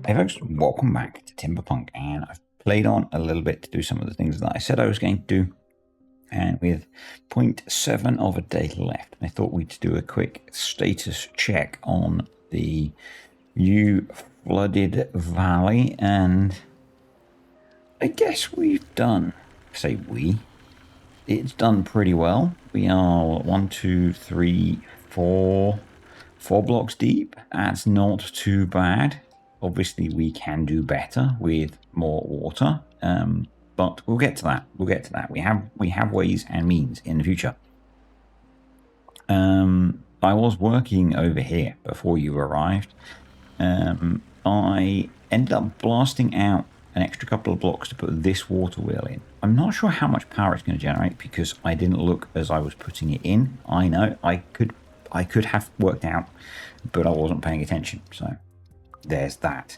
Hey folks, welcome back to Timberpunk, and I've played on a little bit to do some of the things that I said I was going to do, and with 0.7 of a day left, I thought we'd do a quick status check on the new flooded valley, and I guess we've done, it's done pretty well. We are 4 blocks deep. That's not too bad. Obviously, we can do better with more water, but we'll get to that. We have ways and means in the future. I was working over here before you arrived. I ended up blasting out an extra couple of blocks to put this water wheel in. I'm not sure how much power it's going to generate because I didn't look as I was putting it in. I know I could have worked out, but I wasn't paying attention. So there's that.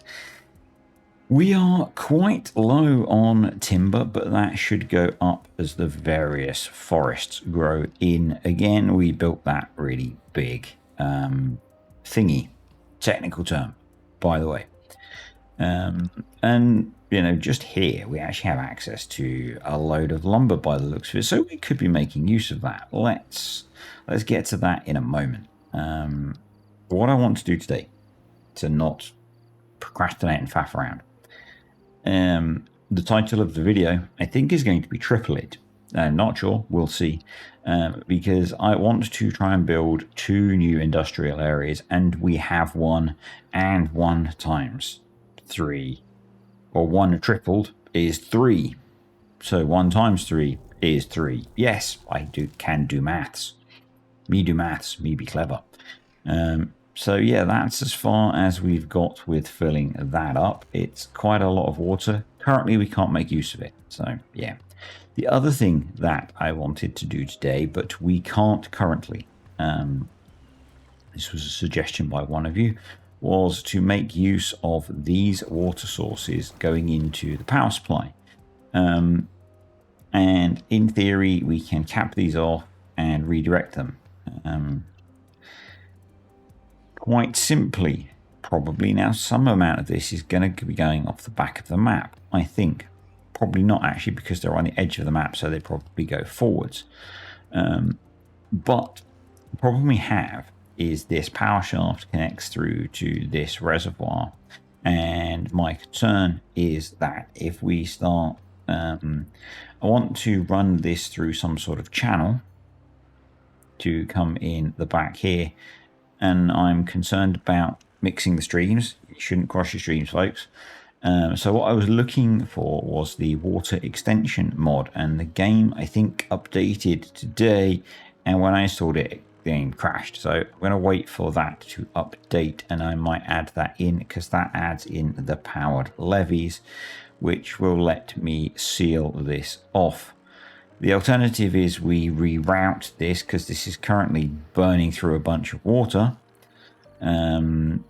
We are quite low on timber, but that should go up as the various forests grow in. Again, we built that really big thingy, technical term, by the way. And, you know, just here, we actually have access to a load of lumber by the looks of it, so we could be making use of that. Let's get to that in a moment. What I want to do today, to not procrastinate and faff around, the title of the video, I think, is going to be Triple It. Not sure, we'll see, because I want to try and build 2 new industrial areas, and we have 1 and 1 times 3, or 1 tripled is 3, so 1 times 3 is 3. Yes, I can do maths. Me do maths, me be clever. So yeah, that's as far as we've got with filling that up. It's quite a lot of water. Currently, we can't make use of it. So yeah. The other thing that I wanted to do today, but we can't currently, this was a suggestion by one of you, was to make use of these water sources going into the power supply. And in theory, we can cap these off and redirect them. Quite simply, probably. Now, some amount of this is going to be going off the back of the map, I think. Probably not, actually, because they're on the edge of the map, so they probably go forwards. But the problem we have is this power shaft connects through to this reservoir, and my concern is that if we start, I want to run this through some sort of channel to come in the back here, and I'm concerned about mixing the streams. You shouldn't cross your streams, folks. So what I was looking for was the water extension mod, and the game, I think, updated today, and when I installed it, the game crashed. So I'm going to wait for that to update, and I might add that in because that adds in the powered levees, which will let me seal this off. The alternative is we reroute this because this is currently burning through a bunch of water. And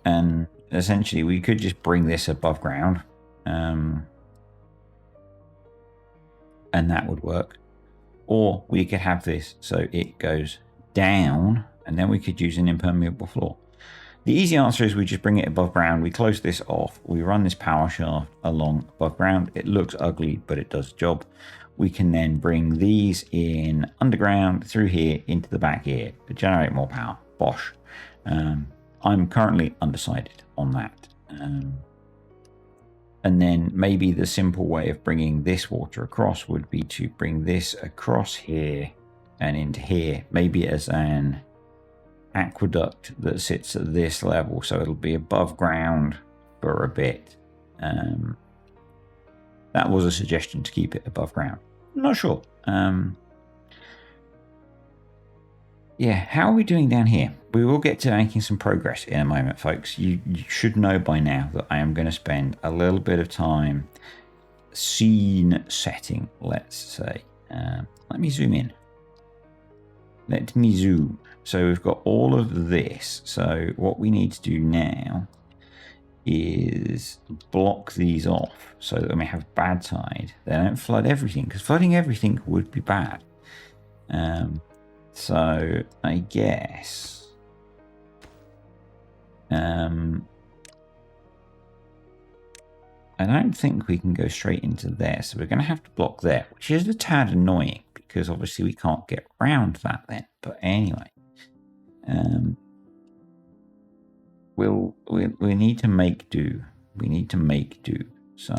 essentially we could just bring this above ground. And that would work. Or we could have this so it goes down, and then we could use an impermeable floor. The easy answer is we just bring it above ground, we close this off, we run this power shaft along above ground. It looks ugly, but it does the job. We can then bring these in underground through here into the back here to generate more power. Bosh. I'm currently undecided on that. And then maybe the simple way of bringing this water across would be to bring this across here and into here, maybe as an aqueduct that sits at this level, so it'll be above ground for a bit. That was a suggestion to keep it above ground. I'm not sure. Yeah, how are we doing down here? We will get to making some progress in a moment, folks. You should know by now that I am going to spend a little bit of time scene setting, let's say. Let me zoom in. Let me zoom. So we've got all of this. So what we need to do now is block these off so that when we have bad tide, they don't flood everything, because flooding everything would be bad. So I guess I don't think we can go straight into there, so we're going to have to block there, which is a tad annoying because obviously we can't get around that then. But anyway, we need to make do. We need to make do. So,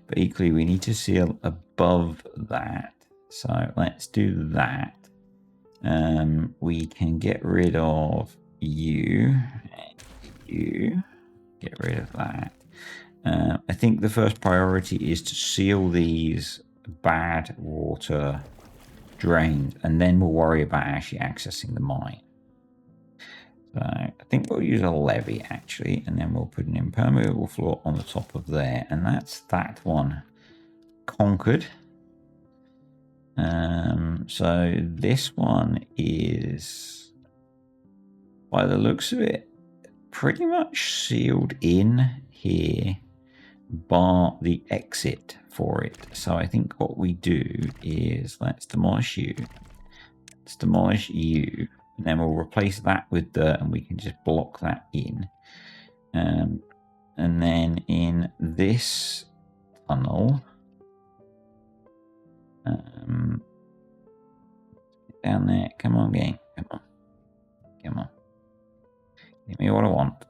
but equally we need to seal above that. So let's do that. We can get rid of you. Get rid of that. I think the first priority is to seal these bad water drains, and then we'll worry about actually accessing the mine. So I think we'll use a levee actually, and then we'll put an impermeable floor on the top of there, and that's that one conquered. So this one is, by the looks of it, pretty much sealed in here, bar the exit for it. So I think what we do is let's demolish you. Let's demolish you. And then we'll replace that with dirt, and we can just block that in. And then in this tunnel, down there, come on gang, come on, give me what I want.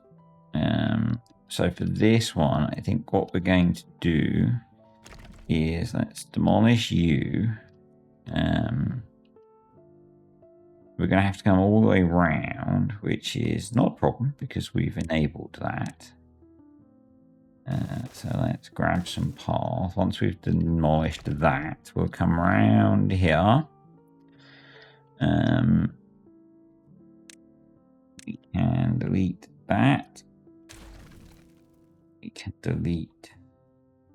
So for this one, I think what we're going to do is let's demolish you. We're going to have to come all the way around, which is not a problem because we've enabled that. So let's grab some path. Once we've demolished that, we'll come around here. We can delete that. We can delete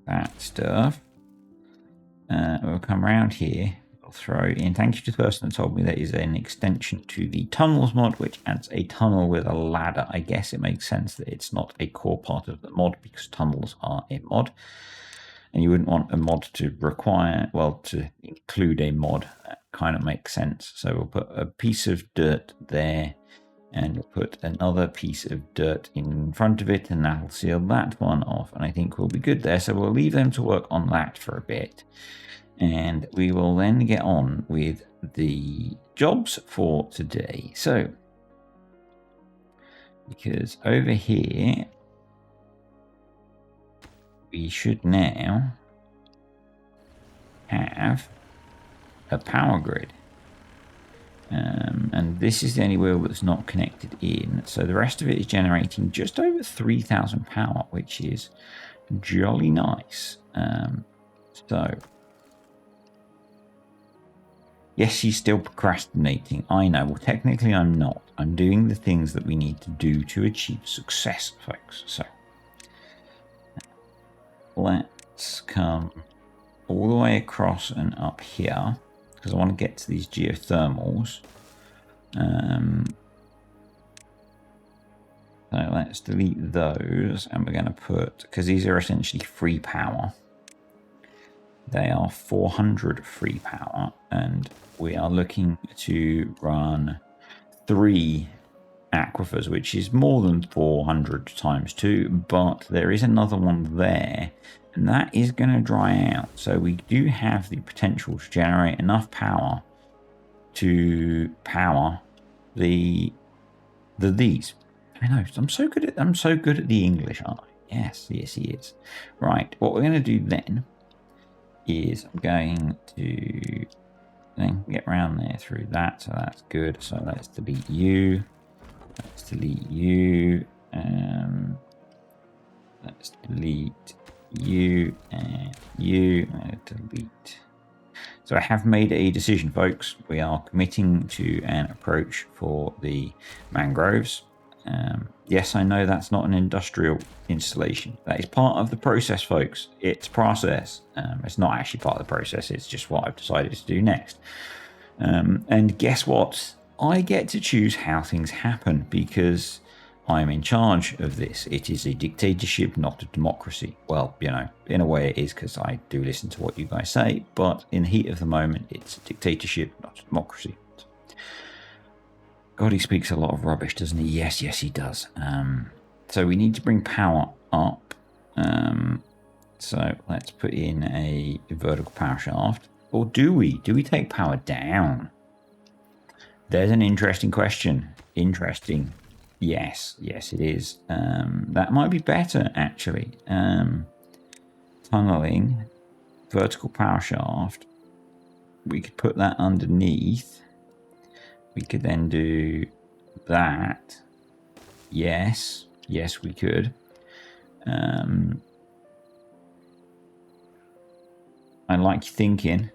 that stuff. We'll come around here. We'll throw in. Thank you to the person that told me there is an extension to the tunnels mod, which adds a tunnel with a ladder. I guess it makes sense that it's not a core part of the mod because tunnels are a mod. And you wouldn't want a mod to require, well, to include a mod. That kind of makes sense. So we'll put a piece of dirt there, and we'll put another piece of dirt in front of it, and that'll seal that one off. And I think we'll be good there. So we'll leave them to work on that for a bit. And we will then get on with the jobs for today. So, because over here, we should now have a power grid. And this is the only wheel that's not connected in. So the rest of it is generating just over 3,000 power, which is jolly nice. So, yes, he's still procrastinating. I know. Well, technically I'm not. I'm doing the things that we need to do to achieve success, folks. So, let's come all the way across and up here, because I want to get to these geothermals. So let's delete those, and we're going to put, because these are essentially free power. They are 400 free power, and we are looking to run 3 aquifers, which is more than 400 times 2, but there is another one there, and that is going to dry out. So we do have the potential to generate enough power to power these. I know, I'm so good at the English, aren't I? Yes, he is. Right, what we're going to do then is I'm going to then get around there through that, so that's good. So let's delete you. Let's delete you. Let's delete you and you. Delete. So I have made a decision, folks. We are committing to an approach for the mangroves. Yes, I know that's not an industrial installation. That is part of the process, folks. It's process. It's not actually part of the process. It's just what I've decided to do next. And guess what? I get to choose how things happen because I'm in charge of this. It is a dictatorship, not a democracy. Well, you know, in a way it is because I do listen to what you guys say, but in the heat of the moment, it's a dictatorship, not a democracy. God, he speaks a lot of rubbish, doesn't he? Yes, he does. So we need to bring power up So let's put in a vertical power shaft. Or do we? Do we take power down? There's an interesting question. Interesting. Yes, it is. That might be better, actually. Tunneling, vertical power shaft. We could put that underneath. We could then do that. Yes, we could. I like your thinking.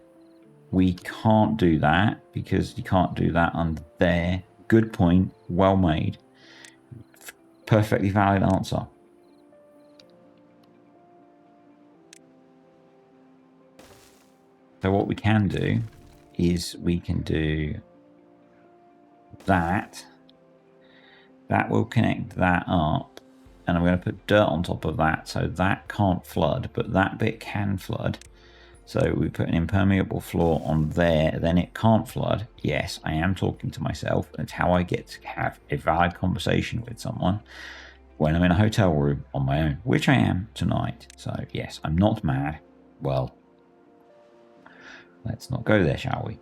We can't do that because you can't do that under there. Good point. Well made. Perfectly valid answer. So what we can do is we can do that. That will connect that up. And I'm going to put dirt on top of that so that can't flood, but that bit can flood. So we put an impermeable floor on there, then it can't flood. Yes, I am talking to myself. That's how I get to have a valid conversation with someone when I'm in a hotel room on my own, which I am tonight. So yes, I'm not mad. Well, let's not go there, shall we?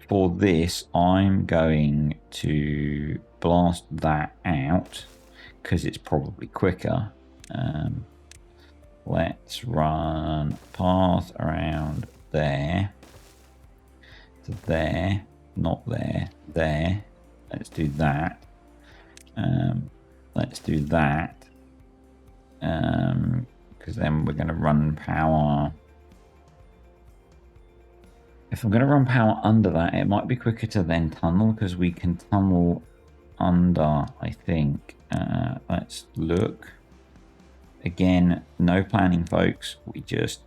For this, I'm going to blast that out because it's probably quicker. Let's run path around there to there, not there, there. Let's do that. Let's do that because then we're going to run power. If I'm going to run power under that, it might be quicker to then tunnel because we can tunnel under, I think. Let's look. Again, no planning, folks. We just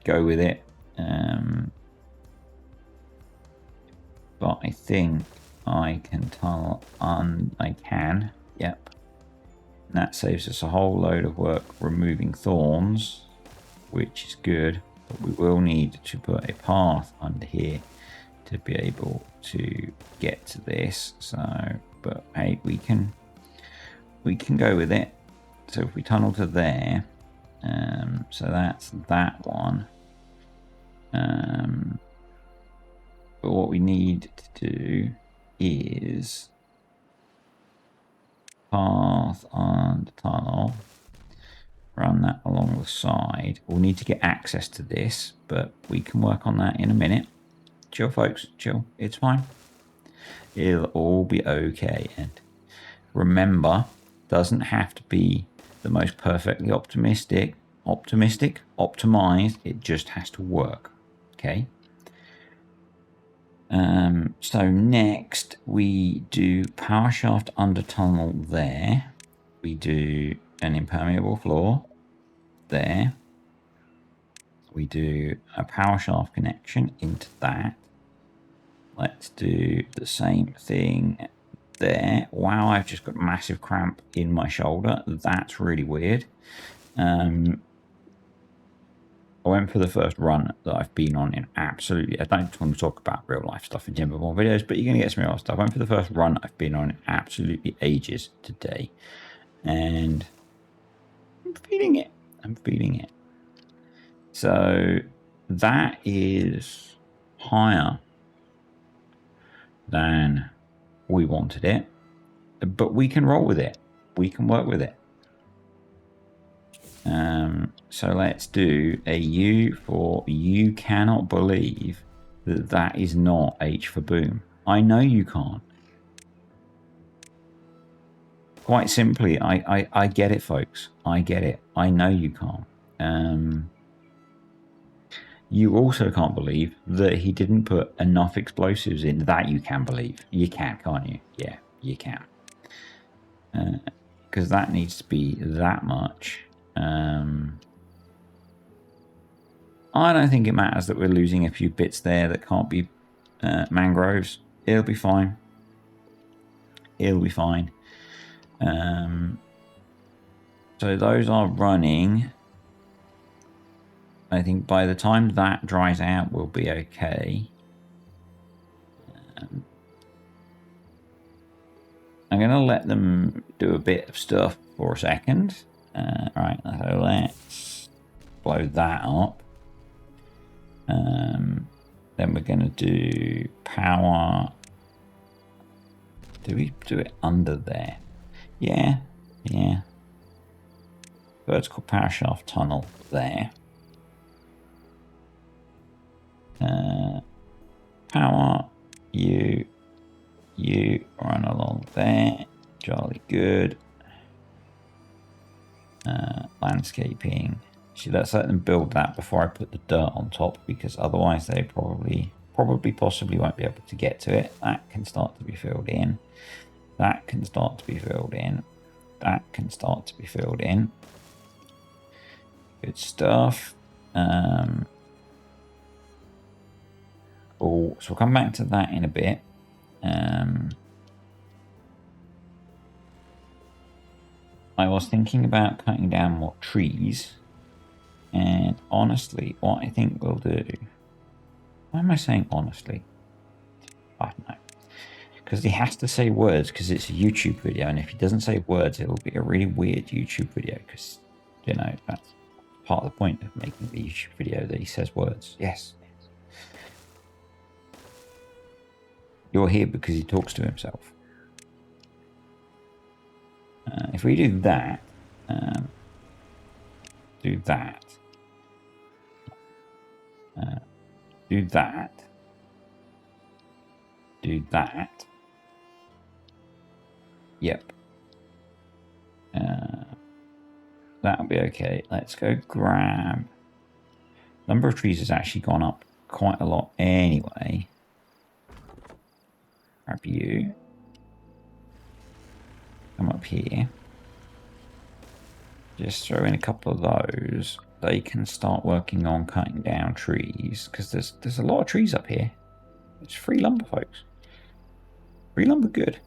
go with it. But I think I can tunnel on. I can. Yep. And that saves us a whole load of work removing thorns, which is good. But we will need to put a path under here to be able to get to this. So, but hey, we can go with it. So if we tunnel to there, so that's that one. But what we need to do is path on the tunnel, run that along the side. We'll need to get access to this, but we can work on that in a minute. Chill, folks, chill. It's fine. It'll all be okay. And remember, doesn't have to be the most perfectly optimized. It just has to work. Okay. So next we do power shaft under tunnel there. We do an impermeable floor there. We do a power shaft connection into that. Let's do the same thing there. Wow, I've just got massive cramp in my shoulder. That's really weird. I went for the first run that I've been on in absolutely... I don't want to talk about real life stuff in TIMBERPUNK videos, but you're going to get some real stuff. I went for the first run I've been on in absolutely ages today. And I'm feeling it. So that is higher than we wanted it, but we can roll with it. We can work with it. So let's do a U for you cannot believe that that is not H for boom. I know you can't. Quite simply, I get it, folks. I get it. I know you can't. You also can't believe that he didn't put enough explosives in. That you can believe. You can, can't you? Yeah, you can. Because that needs to be that much. I don't think it matters that we're losing a few bits there that can't be mangroves. It'll be fine. It'll be fine. So those are running. I think by the time that dries out, we'll be okay. I'm going going to let them do a bit of stuff for a second. Right, so let's blow that up. Then we're going to do power. Do we do it under there? Yeah. Vertical power shaft tunnel there. Power, you run along there. Jolly good. Landscaping. Actually, let's let them build that before I put the dirt on top, because otherwise they possibly won't be able to get to it. That can start to be filled in. That can start to be filled in. That can start to be filled in. Good stuff. Cool. So we'll come back to that in a bit. I was thinking about cutting down more trees. And honestly, what I think we'll do... Why am I saying honestly? I don't know. Because he has to say words because it's a YouTube video. And if he doesn't say words, it'll be a really weird YouTube video. Because, you know, that's part of the point of making the YouTube video, that he says words. Yes. You're here because he talks to himself. If we do that, do that, do that, do that. Yep. That'll be okay. Let's go grab. Number of trees has actually gone up quite a lot anyway. Grab you. Come up here. Just throw in a couple of those. They can start working on cutting down trees, because there's a lot of trees up here. It's free lumber, folks. Free lumber, good.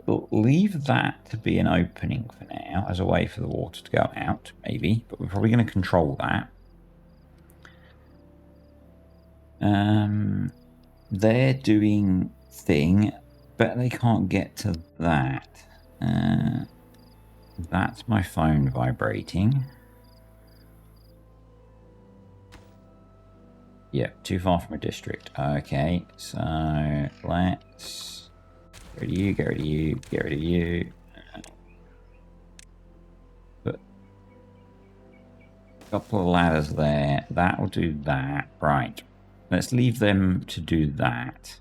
We'll leave that to be an opening for now, as a way for the water to go out, maybe. But we're probably going to control that. They're doing thing, but they can't get to that. That's my phone vibrating. Yep, too far from a district. Okay, so let's get rid of you, get rid of you, get rid of you. Put a couple of ladders there. That will do that. Right. Let's leave them to do that.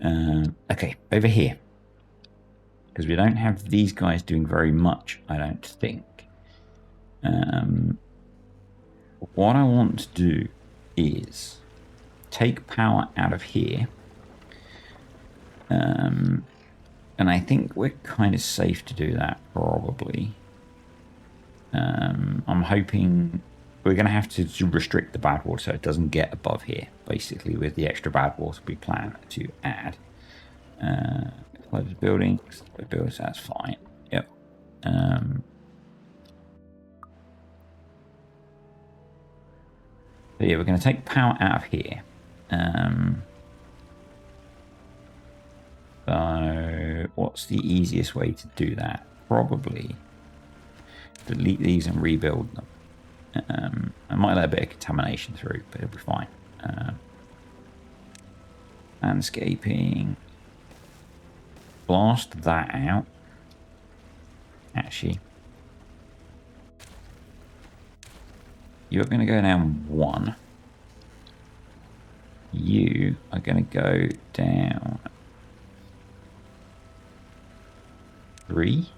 Okay, over here. Because we don't have these guys doing very much, I don't think. What I want to do is take power out of here. And I think we're kind of safe to do that, probably. I'm hoping we're going to have to restrict the bad water so it doesn't get above here, basically, with the extra bad water we plan to add. Close buildings, that's fine. Yep. But yeah, we're going to take power out of here. So what's the easiest way to do that? Probably delete these and rebuild them. I might let a bit of contamination through, but it'll be fine. Landscaping. Blast that out. Actually, you're going to go down 1. You are going to go down 3.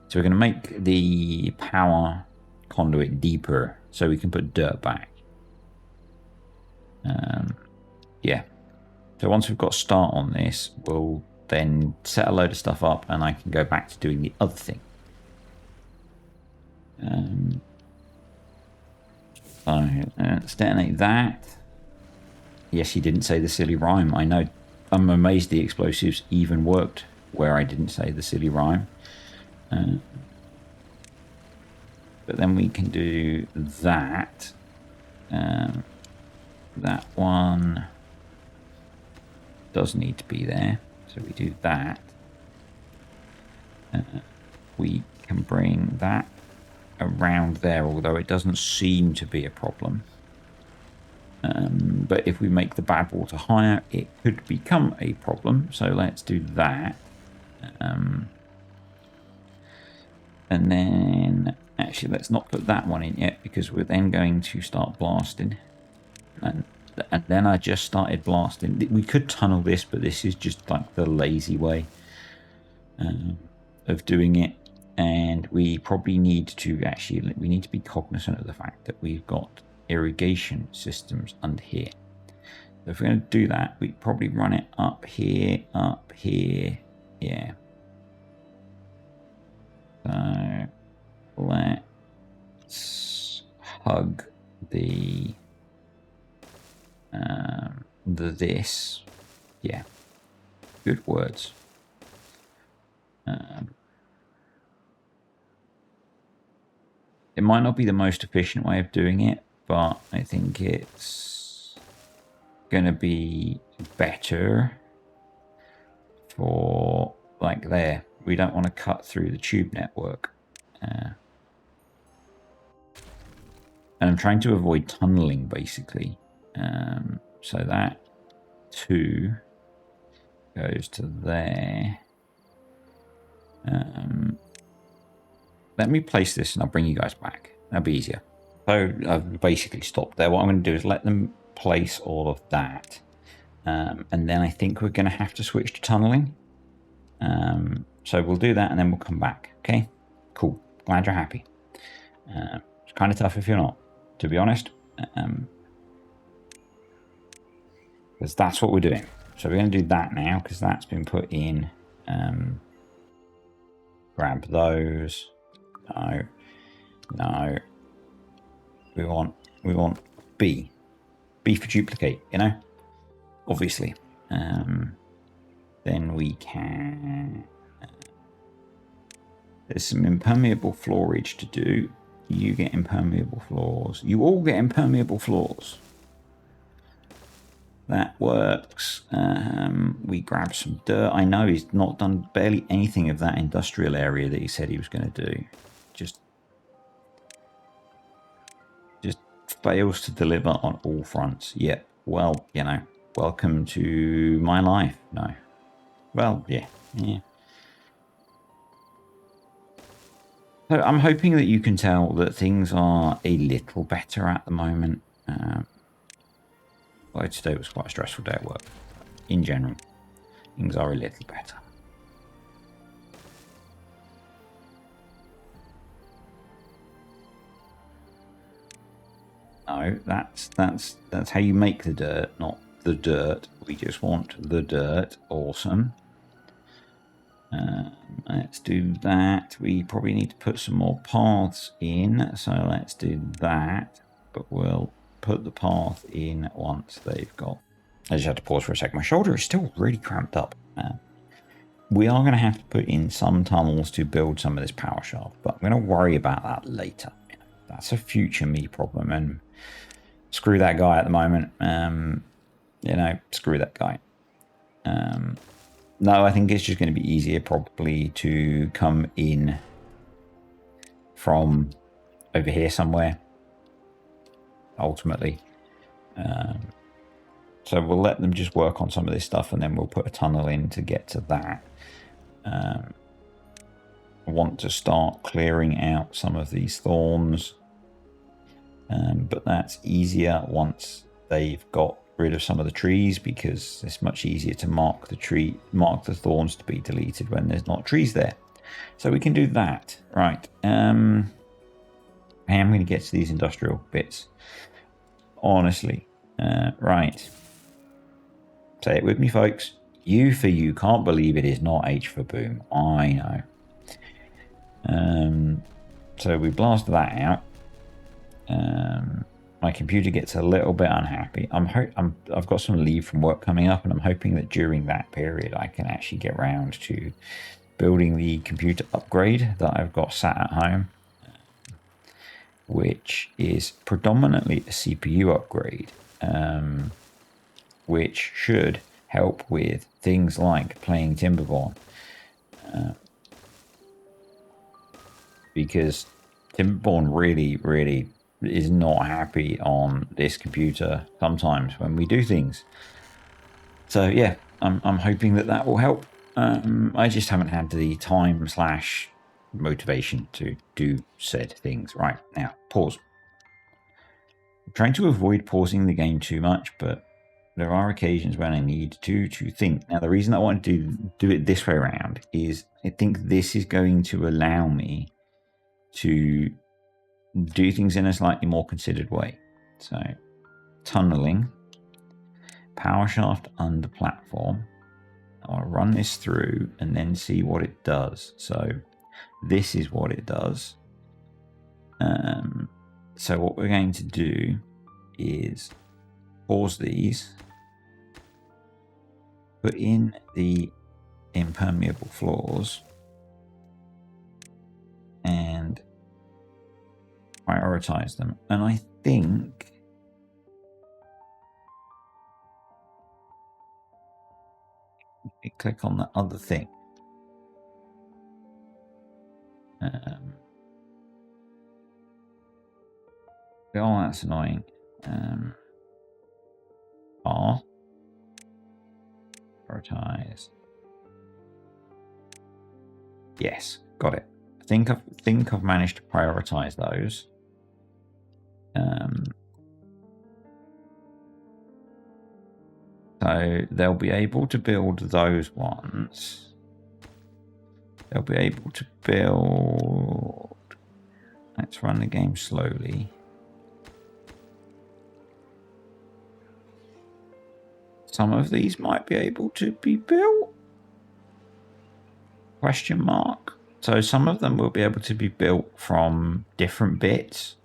So we're going to make the power conduit deeper so we can put dirt back. Yeah. So once we've got a start on this, we'll then set a load of stuff up and I can go back to doing the other thing. So let's detonate that. Yes, he didn't say the silly rhyme. I know. I'm amazed the explosives even worked where I didn't say the silly rhyme. But then we can do that. That. that one does need to be there. So we do that. We can bring that around there, although it doesn't seem to be a problem. But if we make the bad water higher, it could become a problem. So let's do that. And then, actually, let's not put that one in yet, because we're then going to start blasting. And then I just started blasting. We could tunnel this, but this is just like the lazy way of doing it. And we probably need to actually, we need to be cognizant of the fact that we've got irrigation systems under here. So if we're going to do that, we probably run it up here, yeah. So let's hug the this, yeah, good words. It might not be the most efficient way of doing it, but I think it's going to be better for, like, there. We don't want to cut through the tube network. And I'm trying to avoid tunneling, basically. So that 2 goes to there. Let me place this and I'll bring you guys back. That'll be easier. So I've basically stopped there. What I'm going to do is let them place all of that. And then I think we're going to have to switch to tunneling. So we'll do that and then we'll come back. Okay, cool. Glad you're happy. It's kind of tough if you're not, to be honest. Because that's what we're doing. So we're going to do that now because that's been put in. Grab those. No. We want B. B for duplicate, you know? Obviously. Then we can... there's some impermeable floorage to do. You get impermeable floors. You all get impermeable floors. That works. We grab some dirt. I know he's not done barely anything of that industrial area that he said he was going to do. Just fails to deliver on all fronts. Yep. Well, you know, welcome to my life. No. Well, yeah. So I'm hoping that you can tell that things are a little better at the moment. Well, today was quite a stressful day at work. In general, things are a little better. No, that's how you make the dirt, not the dirt. We just want the dirt. Awesome. Let's do that. We probably need to put some more paths in, so let's do that. But we'll put the path in once they've got... I just had to pause for a second. My shoulder is still really cramped up. We are going to have to put in some tunnels to build some of this power shaft, but I'm going to worry about that later. That's a future me problem, and screw that guy at the moment. You know, screw that guy. No, I think it's just going to be easier probably to come in from over here somewhere, ultimately. So we'll let them just work on some of this stuff and then we'll put a tunnel in to get to that. I want to start clearing out some of these thorns. But that's easier once they've got rid of some of the trees, because it's much easier to mark the thorns to be deleted when there's not trees there. So we can do that. Right. I am going to get to these industrial bits. Honestly. Right. Say it with me, folks. U for you can't believe it is not H for boom. I know. So we blast that out. My computer gets a little bit unhappy. I've got some leave from work coming up, and I'm hoping that during that period I can actually get around to building the computer upgrade that I've got sat at home, which is predominantly a CPU upgrade. which should help with things like playing Timberborn. Because Timberborn really is not happy on this computer sometimes when we do things. So yeah, I'm hoping that will help. I just haven't had the time / motivation to do said things. Right, now pause. I'm trying to avoid pausing the game too much, but there are occasions when I need to think. Now the reason I want to do it this way around is I think this is going to allow me to do things in a slightly more considered way. So tunneling, power shaft under platform. I'll run this through and then see what it does. So this is what it does. So what we're going to do is pause these, put in the impermeable floors, and prioritize them. And I think click on the other thing. Oh, that's annoying. R. Prioritize. Yes, got it. I think I've managed to prioritize those. So they'll be able to build those ones. They'll be able to build. Let's run the game slowly. Some of these might be able to be built. Question mark. So some of them will be able to be built from different bits.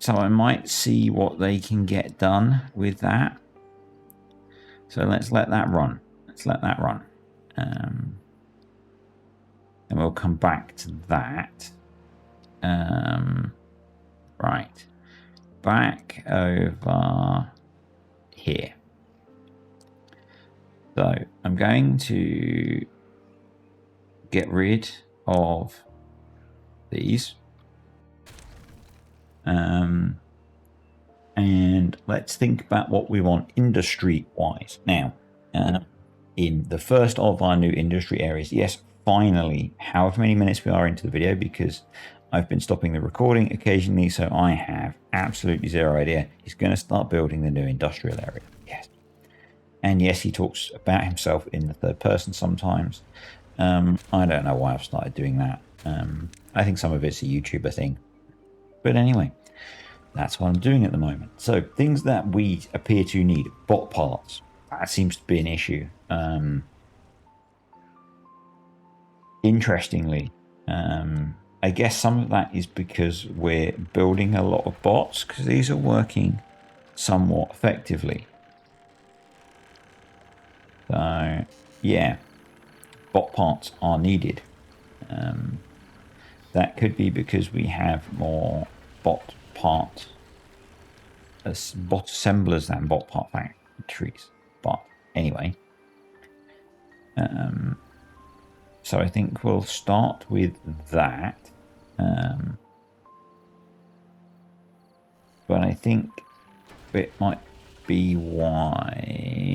So I might see what they can get done with that. So let's let that run. And we'll come back to that. Right. Back over here. So I'm going to get rid of these. And let's think about what we want industry-wise. Now, in the first of our new industry areas, yes, finally, however many minutes we are into the video, because I've been stopping the recording occasionally, so I have absolutely zero idea. He's going to start building the new industrial area. Yes. And yes, he talks about himself in the third person sometimes. I don't know why I've started doing that. I think some of it's a YouTuber thing. But anyway, that's what I'm doing at the moment. So things that we appear to need. Bot parts. That seems to be an issue. Interestingly, I guess some of that is because we're building a lot of bots, because these are working somewhat effectively. So yeah, bot parts are needed. That could be because we have more bot assemblers than bot part factories. But anyway, so I think we'll start with that. But I think it might be wise.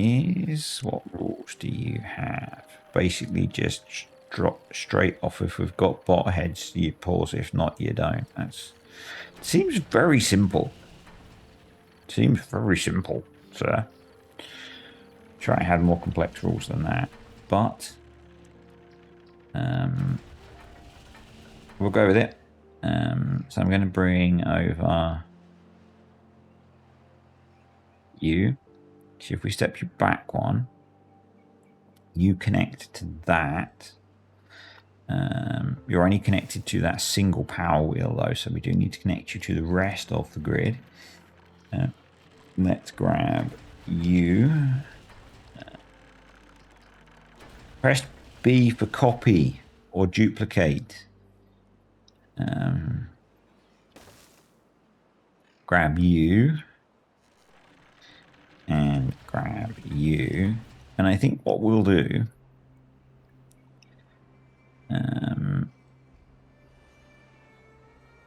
What rules do you have? Basically, just drop straight off. If we've got bot heads, you pause. If not, you don't. Seems very simple. Seems very simple, sir. Sure, I had more complex rules than that, but we'll go with it. So I'm going to bring over you. So if we step you back one, you connect to that. You're only connected to that single power wheel though, so we do need to connect you to the rest of the grid. Let's grab you. Press B for copy or duplicate. grab you, and grab you. And I think what we'll do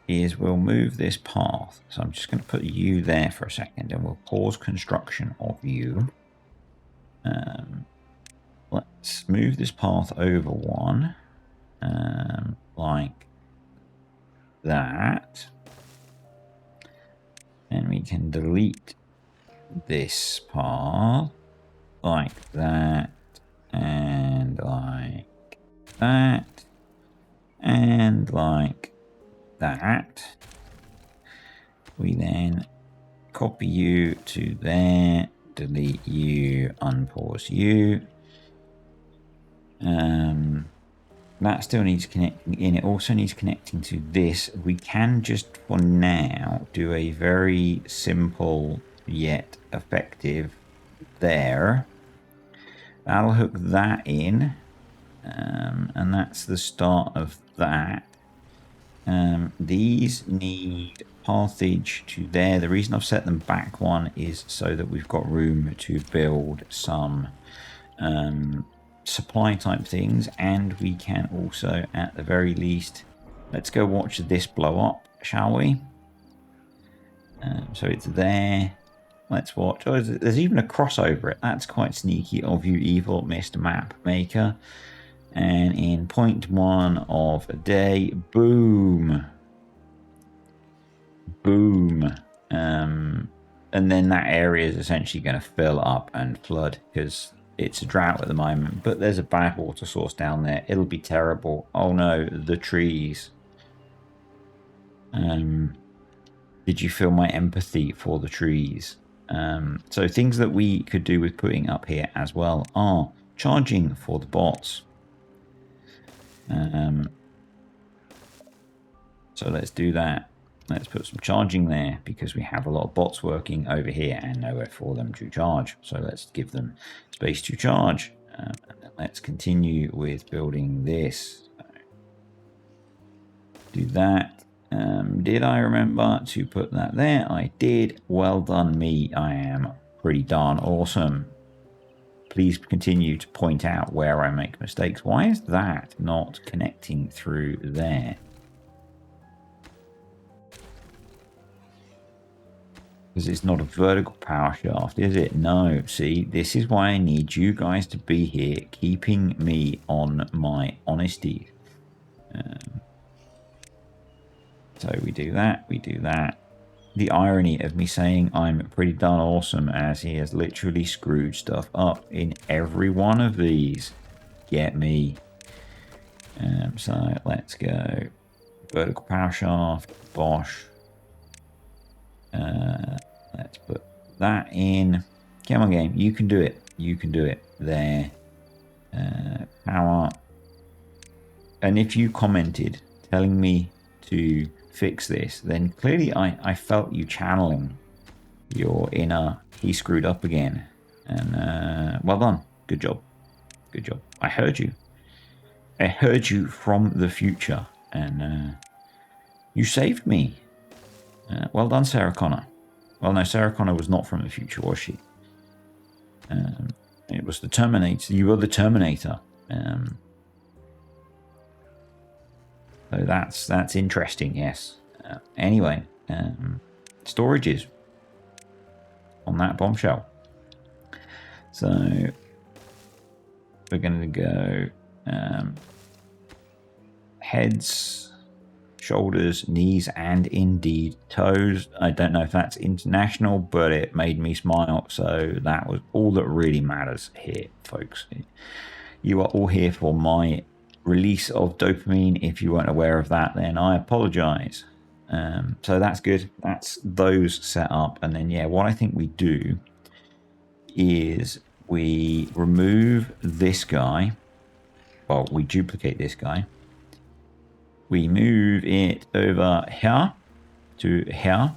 is we'll move this path. So I'm just going to put you there for a second, and we'll pause construction of you. Let's move this path over one, like that. And we can delete this path like that, and like that, and like that. We then copy you to there, delete you, unpause you. That still needs connecting in. It also needs connecting to this. We can just for now do a very simple yet effective there. That'll hook that in, and that's the start of that. These need pathage to there. The reason I've set them back one is so that we've got room to build some supply type things, and we can also, at the very least, let's go watch this blow up, shall we? So it's there. Let's watch. Oh, there's even a cross over it. That's quite sneaky of you, evil Mr. Map Maker. And in 0.1 of a day, boom, boom. And then that area is essentially going to fill up and flood because it's a drought at the moment. But there's a bad water source down there. It'll be terrible. Oh no, the trees. Did you feel my empathy for the trees? So things that we could do with putting up here as well are charging for the bots. So let's do that. Let's put some charging there because we have a lot of bots working over here and nowhere for them to charge. So let's give them space to charge. And then let's continue with building this. Do that. Did I remember to put that there? I did. Well done me. I am pretty darn awesome. Please continue to point out where I make mistakes. Why is that not connecting through there? Because it's not a vertical power shaft, is it? No. See, this is why I need you guys to be here, keeping me on my honesty. So we do that, we do that. The irony of me saying I'm pretty darn awesome as he has literally screwed stuff up in every one of these. Get me. So let's go. Vertical power shaft, Bosch. Let's put that in. Come on, game. You can do it. You can do it. There. Power. And if you commented telling me to fix this, then clearly I felt you channeling your inner he screwed up again. And well done. Good job. Good job. I heard you. I heard you from the future. And you saved me. Well done, Sarah Connor. Well, no, Sarah Connor was not from the future, was she? It was the Terminator. You were the Terminator. So that's interesting, yes. Anyway, storages on that bombshell. So we're going to go heads, shoulders, knees, and indeed toes. I don't know if that's international, but it made me smile. So that was all that really matters here, folks. You are all here for my release of dopamine. If you weren't aware of that, then I apologize. So that's good. That's those set up. And then, yeah, what I think we do is we remove this guy. Well, we duplicate this guy. We move it over here to here,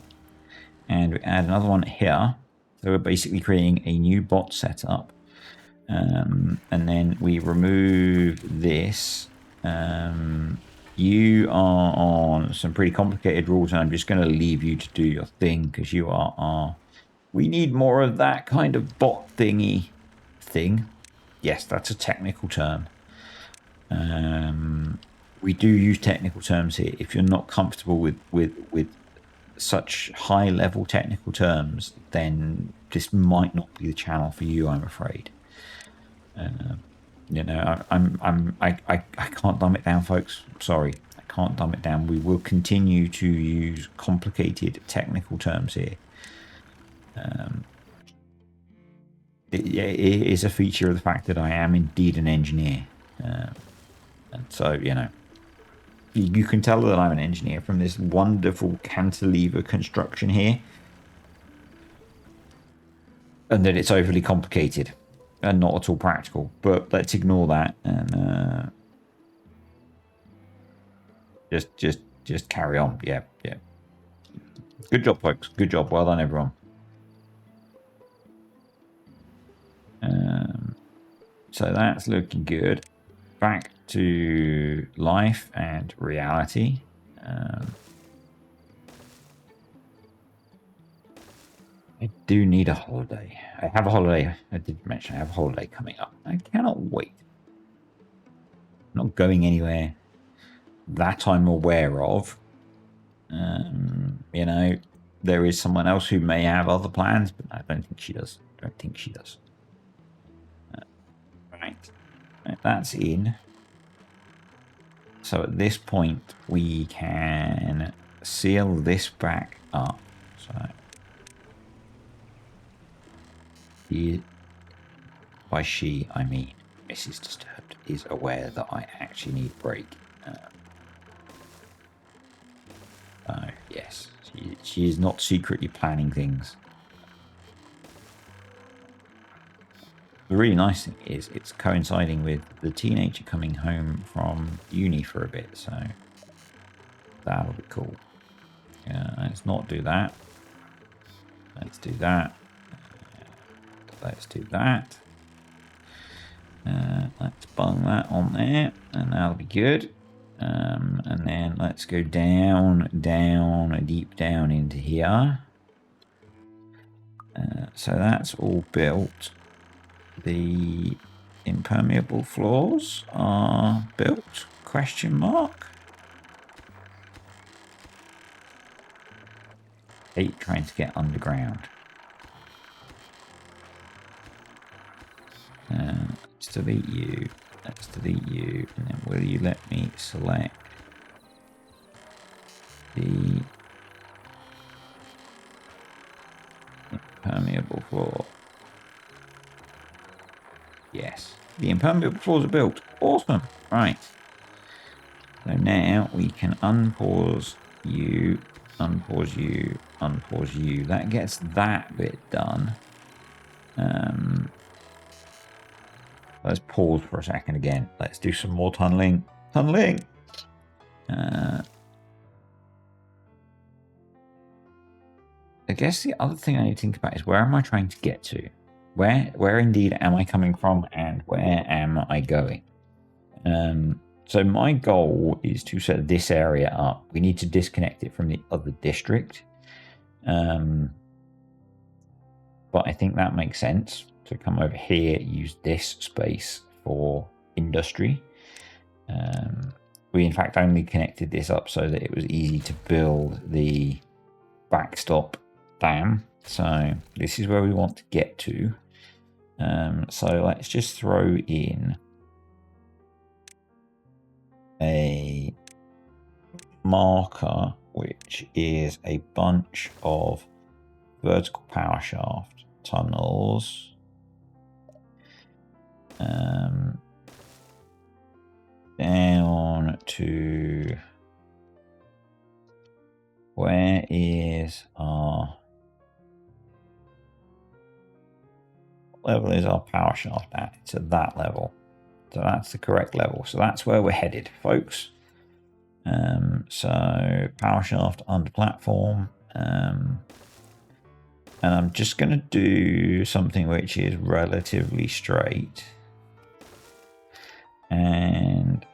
and we add another one here. So we're basically creating a new bot setup. And then we remove this You are on some pretty complicated rules, and I'm just going to leave you to do your thing because you are. We need more of that kind of bot thingy thing. Yes, that's a technical term. We do use technical terms here. If you're not comfortable with such high level technical terms, then this might not be the channel for you, I'm afraid. You know, I can't dumb it down, folks. Sorry, I can't dumb it down. We will continue to use complicated technical terms here. It is a feature of the fact that I am indeed an engineer, and so you know, you can tell that I'm an engineer from this wonderful cantilever construction here, and that it's overly complicated and not at all practical. But let's ignore that and just carry on. Yeah. Good job, folks. Good job. Well done, everyone. So that's looking good. Back to life and reality. I do need a holiday. I have a holiday. I did mention I have a holiday coming up. I cannot wait. I'm not going anywhere that I'm aware of. You know, there is someone else who may have other plans, but I don't think she does. Right. That's in. So at this point, we can seal this back up. So by she, I mean Mrs. Disturbed is aware that I actually need a break. Yes, she is not secretly planning things. The really nice thing is it's coinciding with the teenager coming home from uni for a bit, so that'll be cool. Let's not do that. Let's do that. Let's do that. Let's bung that on there, and that'll be good. And then let's go down, deep down into here. So that's all built. The impermeable floors are built? Question mark. Hate trying to get underground. Let's delete you. Let's delete you. And then will you let me select the impermeable floor? Yes. The impermeable floors are built. Awesome. Right. So now we can unpause you, unpause you, unpause you. That gets that bit done. Let's pause for a second again. Let's do some more tunneling. Tunneling! I guess the other thing I need to think about is where am I trying to get to? Where indeed am I coming from and where am I going? So my goal is to set this area up. We need to disconnect it from the other district. But I think that makes sense to come over here, use this space for industry. We in fact only connected this up so that it was easy to build the backstop dam. So this is where we want to get to. So let's just throw in a marker, which is a bunch of vertical power shaft tunnels. Down to where is our level is our power shaft at? It's at that level. So that's the correct level. So that's where we're headed, folks. So power shaft under platform. And I'm just going to do something which is relatively straight. And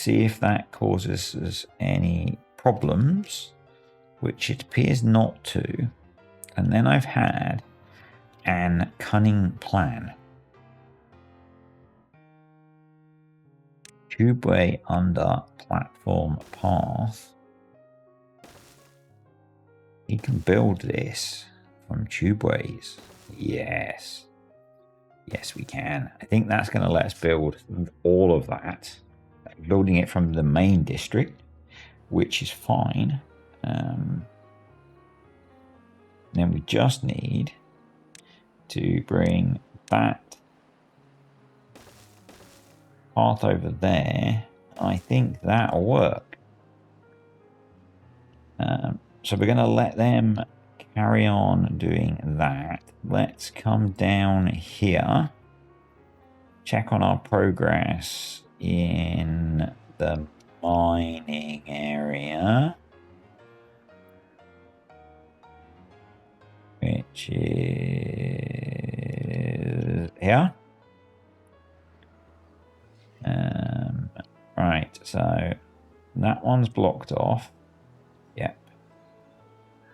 see if that causes us any problems, which it appears not to. And then I've had an cunning plan. Tubeway under platform path. You can build this from tubeways. Yes. Yes, we can. I think that's going to let us build all of that. Building it from the main district, which is fine. Then we just need to bring that path over there. I think that'll work. So we're going to let them carry on doing that. Let's come down here, check on our progress in the mining area, which is here. Right, so that one's blocked off. Yep.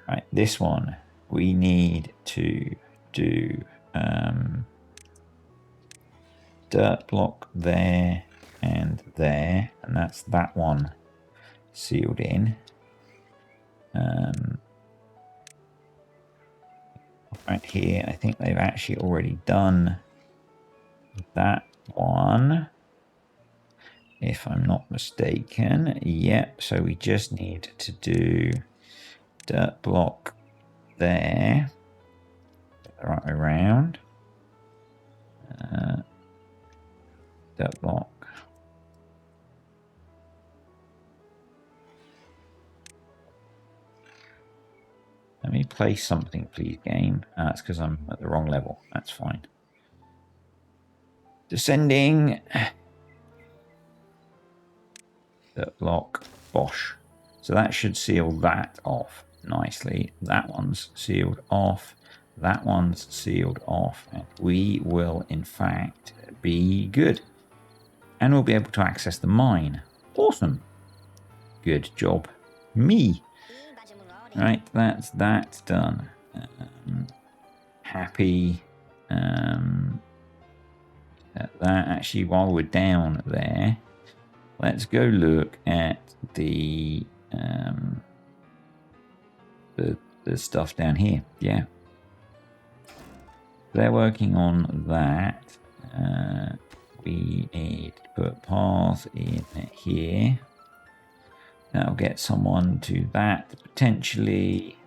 Right, this one we need to do dirt block there and there, and that's that one sealed in. Right here, I think they've actually already done that one, if I'm not mistaken. Yep, so we just need to do dirt block there, the right way around. Dirt block. Let me play something, please, game. That's because I'm at the wrong level. That's fine. Descending. Dirt block. Bosh. So that should seal that off nicely. That one's sealed off. That one's sealed off. And we will, in fact, be good. And we'll be able to access the mine. Awesome. Good job. Me. Right, that's done. Happy. That actually, while we're down there, let's go look at the stuff down here. Yeah, they're working on that. We need to put path in here. That'll get someone to that potentially.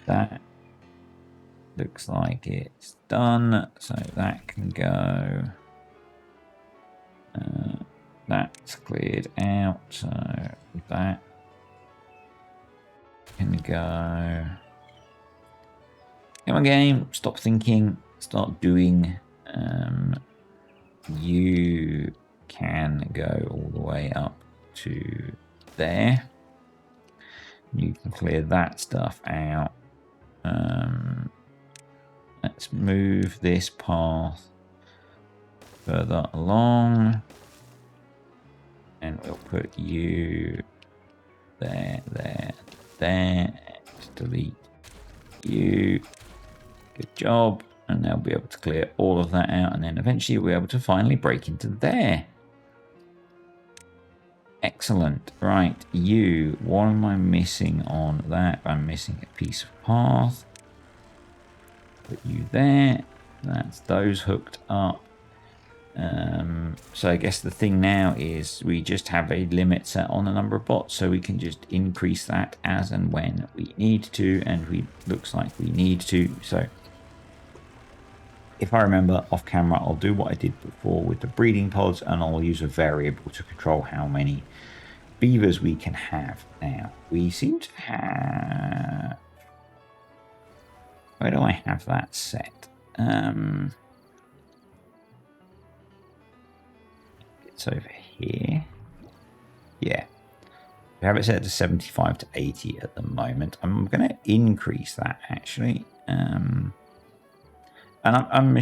That looks like it's done, so that can go. That's cleared out, so that can go. Come on, game, stop thinking, start doing. You can go all the way up to there. You can clear that stuff out. Let's move this path further along, and we'll put you there, there, there. Delete you. Good job. And they'll be able to clear all of that out, and then eventually we'll be able to finally break into there. Excellent. Right, you. What am I missing on that? I'm missing a piece of path. Put you there. That's those hooked up. So I guess the thing now is we just have a limit set on the number of bots, so we can just increase that as and when we need to, and we looks like we need to. So if I remember off camera, I'll do what I did before with the breeding pods, and I'll use a variable to control how many beavers we can have. Now we seem to have, where do I have that set? It's over here. Yeah, we have it set to 75 to 80 at the moment. I'm going to increase that actually. And I'm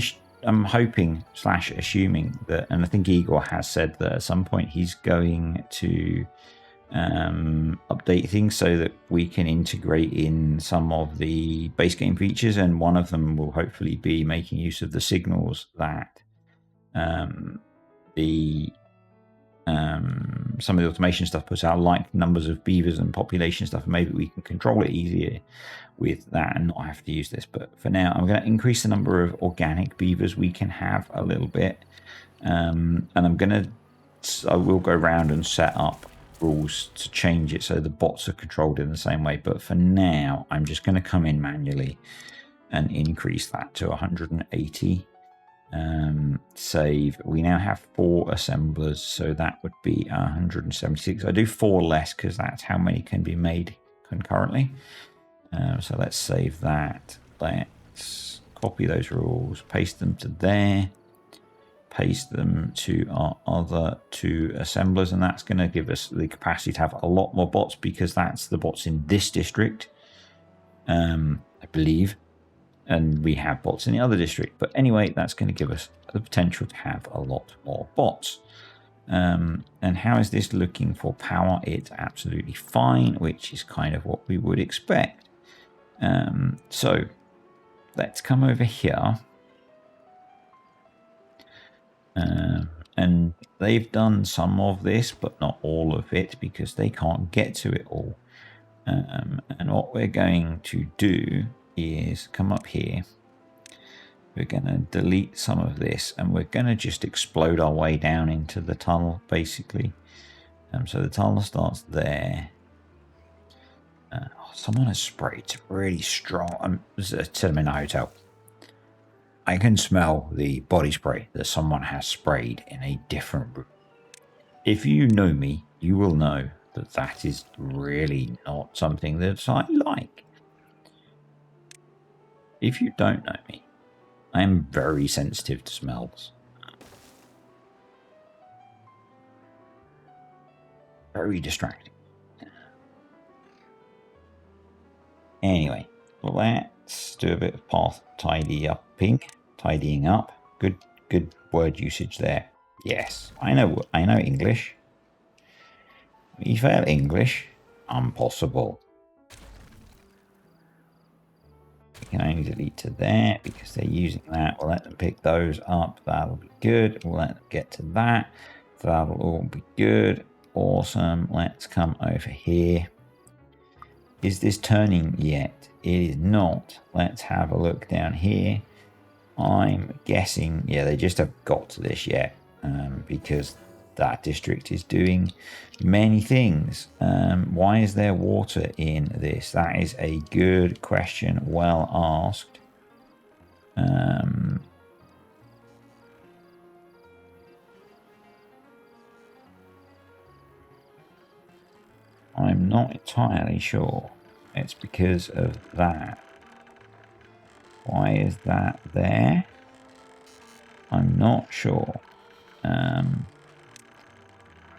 I'm hoping / assuming that, and I think Igor has said that at some point he's going to update things so that we can integrate in some of the base game features, and one of them will hopefully be making use of the signals that the some of the automation stuff puts out, like numbers of beavers and population stuff, and maybe we can control it easier with that and not have to use this. But for now, I'm going to increase the number of organic beavers we can have a little bit, and I will go around and set up rules to change it so the bots are controlled in the same way. But for now, I'm just going to come in manually and increase that to 180. Save. We now have 4 assemblers, so that would be 176. I do 4 less because that's how many can be made concurrently. So let's save that. Let's copy those rules, paste them to there, paste them to our other 2 assemblers, and that's going to give us the capacity to have a lot more bots, because that's the bots in this district, I believe. And we have bots in the other district. But anyway, that's going to give us the potential to have a lot more bots. And how is this looking for power? It's absolutely fine, which is kind of what we would expect. So let's come over here. And they've done some of this, but not all of it, because they can't get to it all. And what we're going to do is come up here. We're going to delete some of this, and we're going to just explode our way down into the tunnel, basically. So the tunnel starts there. Someone has sprayed. It's really strong. Set them in a hotel. I can smell the body spray that someone has sprayed in a different room. If you know me, you will know that that is really not something that I like. If you don't know me, I am very sensitive to smells. Very distracting. Anyway, let's do a bit of path tidying up. Good word usage there. Yes, I know English. We fail English. Impossible. We can only delete to there because they're using that. We'll let them pick those up. That'll be good. We'll let them get to that. That'll all be good. Awesome. Let's come over here. Is this turning yet? It is not. Let's have a look down here. I'm guessing, yeah, they just have got to this yet, because that district is doing many things. Why is there water in this? That is a good question. Well asked. I'm not entirely sure. It's because of that. Why is that there? I'm not sure.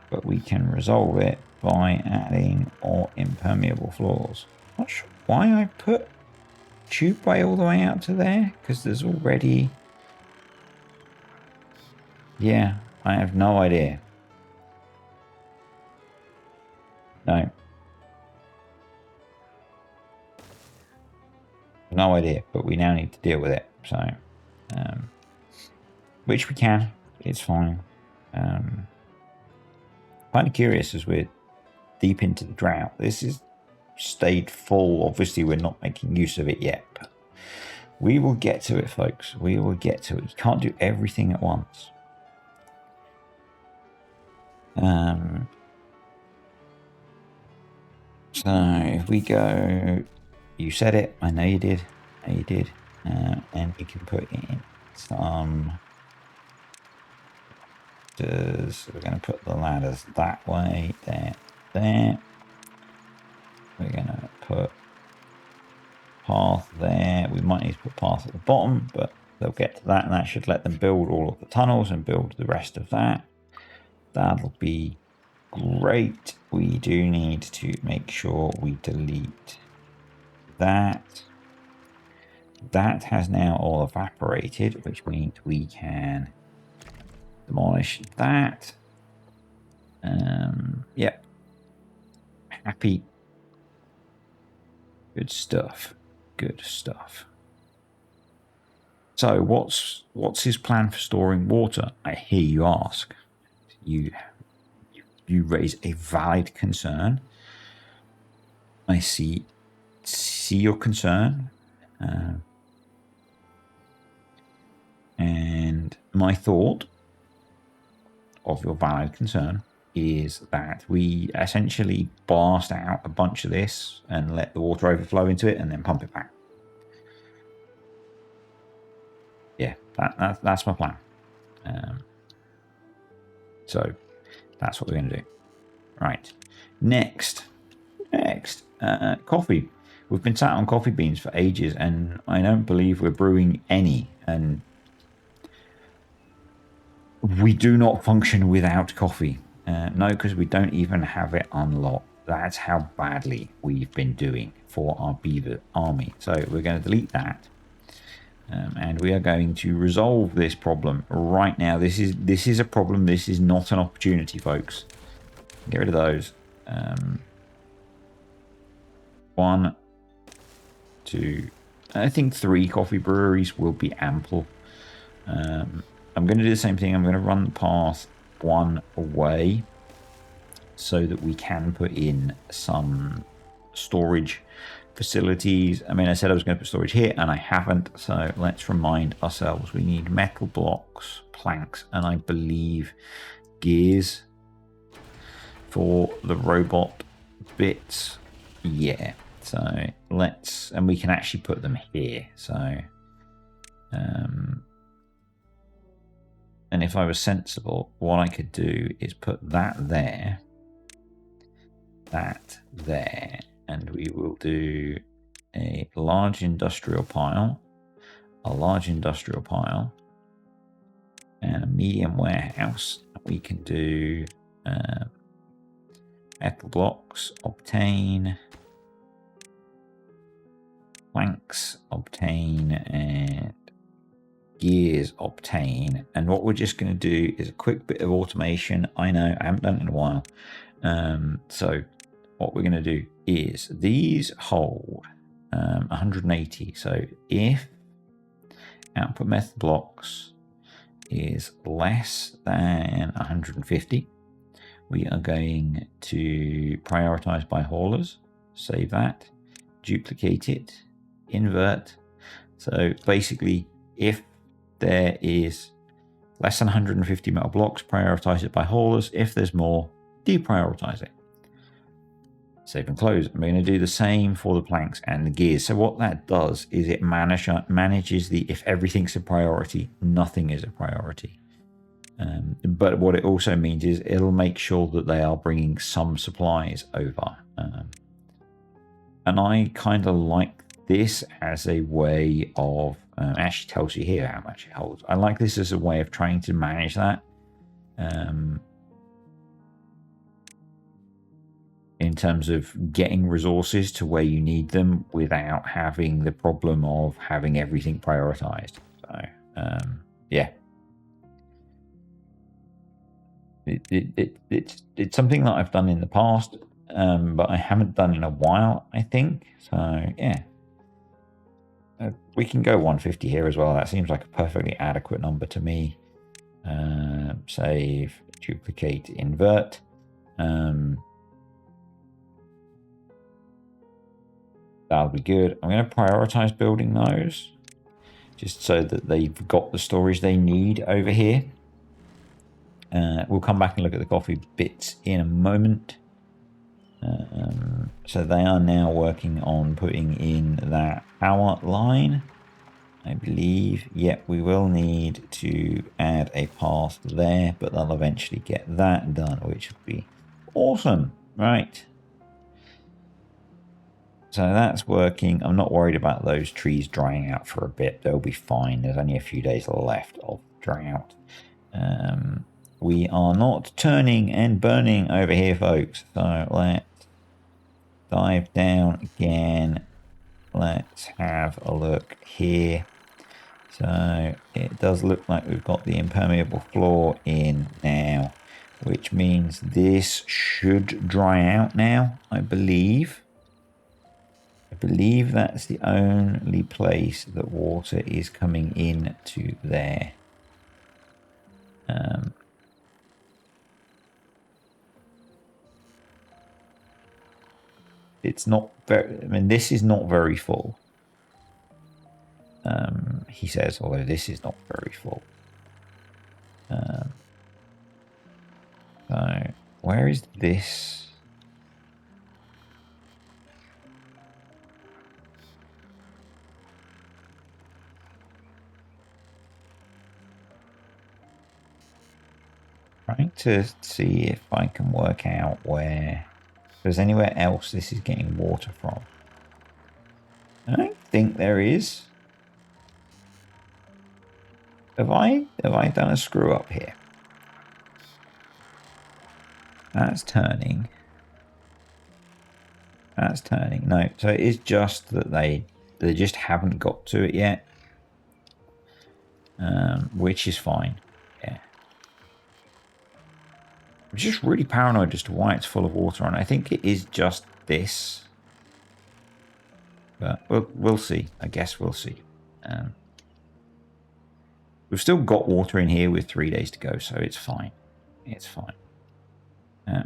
But we can resolve it by adding more impermeable floors. Not sure why I put tubeway all the way out to there, because there's already... Yeah, I have no idea. No. No idea, but we now need to deal with it. So, which we can. It's fine. Kind of curious as we're deep into the drought. This is stayed full. Obviously, we're not making use of it yet, but we will get to it, folks. We will get to it. You can't do everything at once. So if we go, you said it. I know you did. And we can put in some. We're going to put the ladders that way, there. We're going to put path there. We might need to put path at the bottom, but they'll get to that, and that should let them build all of the tunnels and build the rest of that. That'll be great. We do need to make sure we delete that. That has now all evaporated, which means we can demolish that. Yep. Happy. Good stuff. Good stuff. So what's his plan for storing water? I hear you ask. You raise a valid concern. I see your concern. And my thought of your valid concern is that we essentially blast out a bunch of this and let the water overflow into it and then pump it back. Yeah, that's my plan. So that's what we're going to do. Right. Next, coffee. We've been sat on coffee beans for ages, and I don't believe we're brewing any. And we do not function without coffee. No, because we don't even have it unlocked. That's how badly we've been doing for our beaver army. So we're going to delete that. And we are going to resolve this problem right now. This is a problem. This is not an opportunity, folks. Get rid of those. 1, 2, I think 3 coffee breweries will be ample. I'm going to do the same thing. I'm going to run the path 1 away so that we can put in some storage facilities. I mean, I said I was going to put storage here and I haven't, so let's remind ourselves we need metal blocks, planks, and I believe gears for the robot bits. Yeah, so let's, and we can actually put them here. So and if I was sensible, what I could do is put that there, and we will do a large industrial pile, and a medium warehouse. We can do metal blocks, obtain, planks, obtain, and gears, obtain. And what we're just going to do is a quick bit of automation. I know I haven't done it in a while. So what we're going to do is these hold 180. So if output method blocks is less than 150, we are going to prioritize by haulers, save that, duplicate it, invert. So basically, if there is less than 150 metal blocks, prioritize it by haulers. If there's more, deprioritize it. Save and close. I'm going to do the same for the planks and the gears. So what that does is it manages the, if everything's a priority, nothing is a priority. But what it also means is it'll make sure that they are bringing some supplies over. And I kind of like this as a way of, actually tells you here how much it holds. I like this as a way of trying to manage that. In terms of getting resources to where you need them without having the problem of having everything prioritized. So, yeah. It's something that I've done in the past, but I haven't done in a while, I think. So, yeah. We can go 150 here as well. That seems like a perfectly adequate number to me. Save, duplicate, invert. That'll be good. I'm going to prioritize building those just so that they've got the storage they need over here. We'll come back and look at the coffee bits in a moment. So they are now working on putting in that power line, I believe. Yep, we will need to add a path there, but they'll eventually get that done, which would be awesome. Right. So that's working. I'm not worried about those trees drying out for a bit. They'll be fine. There's only a few days left of drought. We are not turning and burning over here, folks. So let's dive down again. let's have a look here. So it does look like we've got the impermeable floor in now, which means this should dry out now, I believe. I believe that's the only place that water is coming in to there. It's not very, I mean, this is not very full. He says, although this is not very full. So where is this? Trying to see if I can work out where there's anywhere else this is getting water from. I don't think there is. Have I done a screw up here? That's turning. That's turning. No, so it is just that they just haven't got to it yet. Which is fine. Yeah. I'm just really paranoid as to why it's full of water on. I think it is just this. But we'll see. I guess we'll see. We've still got water in here with 3 days to go, so it's fine. It's fine.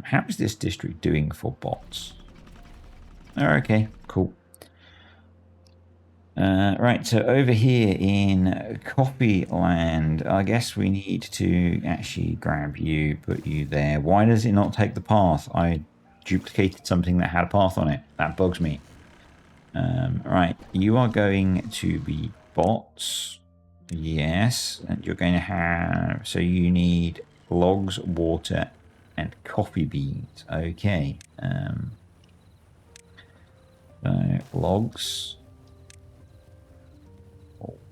How is this district doing for bots? Oh, okay, cool. Right, so over here in Copy Land, I guess we need to actually grab you, put you there. Why does it not take the path? I duplicated something that had a path on it. That bugs me. Right, you are going to be bots. Yes, and you're going to have... So you need logs, water, and coffee beans. Okay. So logs...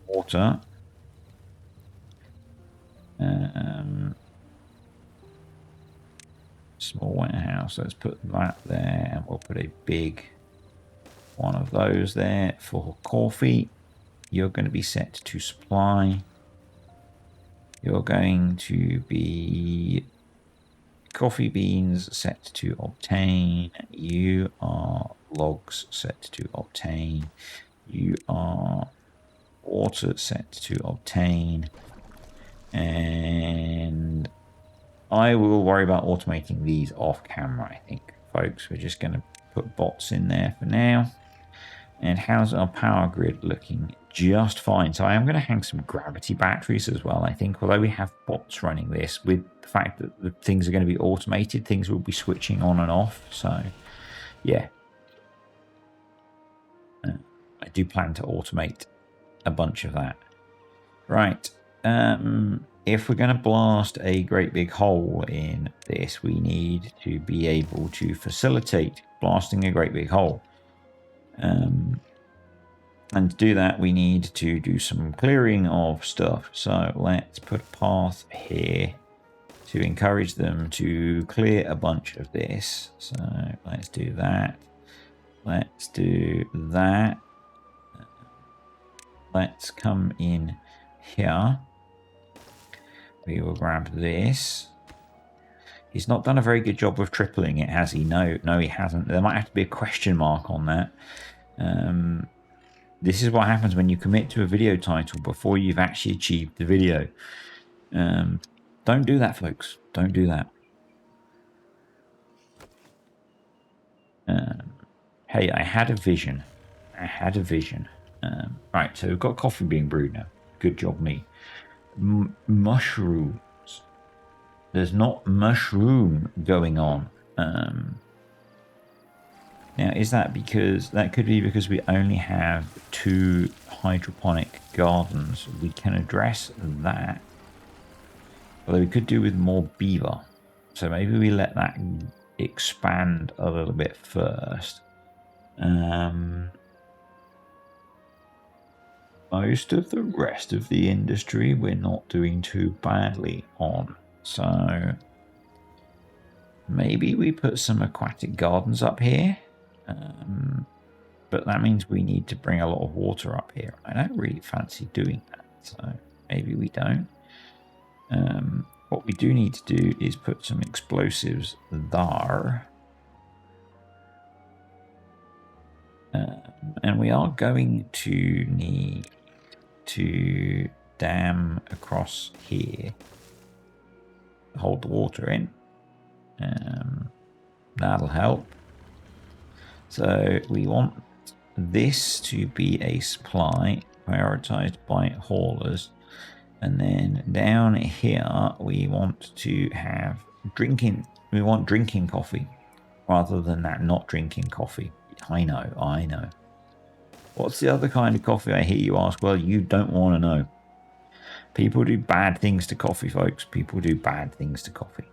water. Small warehouse. Let's put that there, and we'll put a big one of those there for coffee. You're going to be set to supply. You're going to be coffee beans set to obtain. You are logs set to obtain. You are water set to obtain, and I will worry about automating these off camera. I think, folks, we're just going to put bots in there for now. And how's our power grid looking? Just fine. So I am going to hang some gravity batteries as well, I think, although we have bots running this. With the fact that the things are going to be automated, things will be switching on and off. So yeah, I do plan to automate a bunch of that. Right. If we're going to blast a great big hole in this, we need to be able to facilitate blasting a great big hole. And to do that, we need to do some clearing of stuff. So let's put a path here to encourage them to clear a bunch of this. So let's do that. Let's do that. Let's come in here. We will grab this. He's not done a very good job of tripling it, has he? No, he hasn't. There might have to be a question mark on that. This is what happens when you commit to a video title before you've actually achieved the video. Don't do that, folks. Don't do that. Hey, I had a vision. Right, so we've got coffee being brewed now. Good job, me. Mushrooms. There's not mushroom going on. Now, is that because... That could be because we only have 2 hydroponic gardens. We can address that. Although we could do with more beaver. So maybe we let that expand a little bit first. Most of the rest of the industry we're not doing too badly on. So maybe we put some aquatic gardens up here. but that means we need to bring a lot of water up here. I don't really fancy doing that, so maybe we don't. What we do need to do is put some explosives there. And we are going to need to dam across here, hold the water in. That'll help. So we want this to be a supply prioritized by haulers, and then down here we want to have drinking. We want drinking coffee rather than that not drinking coffee. I know. What's the other kind of coffee, I hear you ask? Well, you don't want to know. People do bad things to coffee, folks. People do bad things to coffee.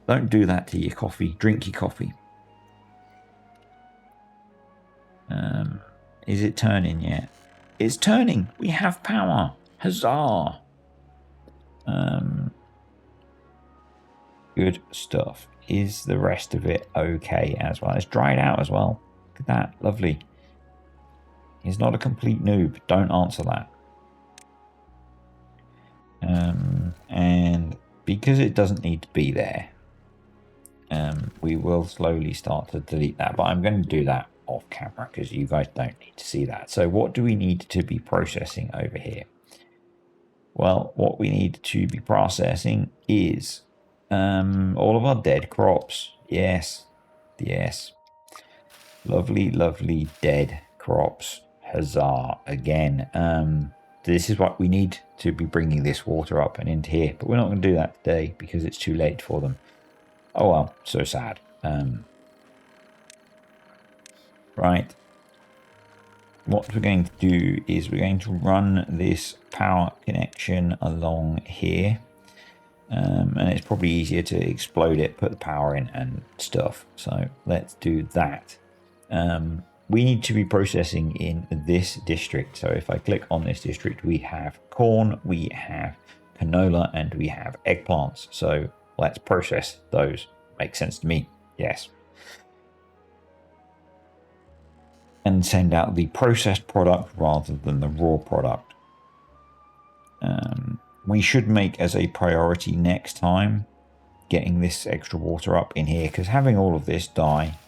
Don't do that to your coffee. Drink your coffee. Is it turning yet? It's turning. We have power. Huzzah. Good stuff. Is the rest of it okay as well? It's dried out as well. Look at that. Lovely. He's not a complete noob. Don't answer that. And because it doesn't need to be there, we will slowly start to delete that. But I'm going to do that off camera because you guys don't need to see that. So what do we need to be processing over here? Well, what we need to be processing is all of our dead crops. Yes. Lovely dead crops. Huzzah again. This is what we need to be bringing this water up and into here, but we're not going to do that today because it's too late for them. Oh well, so sad. Right. What we're going to do is we're going to run this power connection along here. And it's probably easier to explode it, put the power in and stuff. So let's do that. We need to be processing in this district. So if I click on this district, we have corn, we have canola, and we have eggplants. So let's process those. Makes sense to me. Yes. And send out the processed product rather than the raw product. We should make as a priority next time getting this extra water up in here, because having all of this die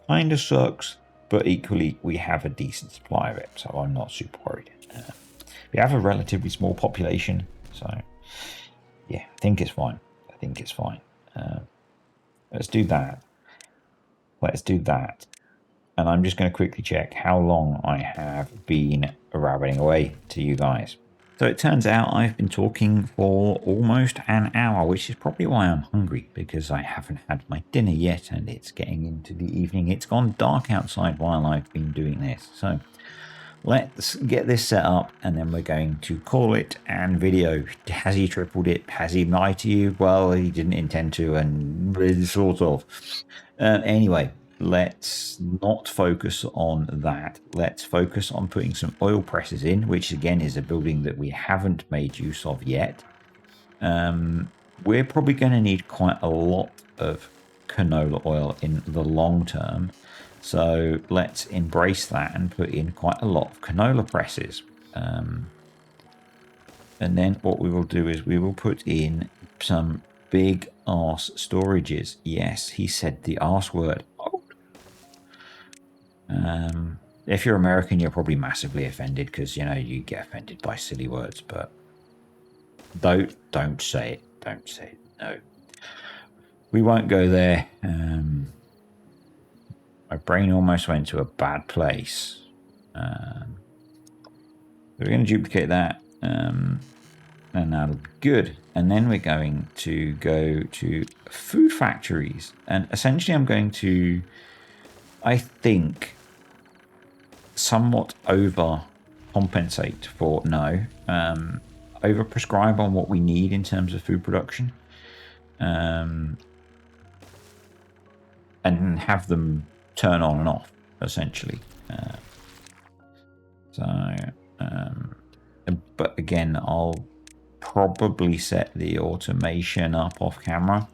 kind of sucks, but equally we have a decent supply of it, so I'm not super worried. We have a relatively small population, so yeah, I think it's fine. Let's do that. And I'm just going to quickly check how long I have been rabbiting away to you guys. So it turns out I've been talking for almost an hour, which is probably why I'm hungry, because I haven't had my dinner yet and it's getting into the evening. It's gone dark outside while I've been doing this. So let's get this set up and then we're going to call it and video. Has he tripled it? Has he lied to you? Well, he didn't intend to, and sort of. Anyway. Let's not focus on that. Let's focus on putting some oil presses in, which again is a building that we haven't made use of yet. We're probably going to need quite a lot of canola oil in the long term. So let's embrace that and put in quite a lot of canola presses. And then what we will do is we will put in some big arse storages. Yes, he said the arse word. If you're American, you're probably massively offended because, you know, you get offended by silly words, but don't say it. Don't say it. No. We won't go there. My brain almost went to a bad place. We're going to duplicate that, and that'll be good. And then we're going to go to food factories. And essentially I'm going to, I think, somewhat over compensate for over prescribe on what we need in terms of food production, and have them turn on and off essentially. But again, I'll probably set the automation up off camera.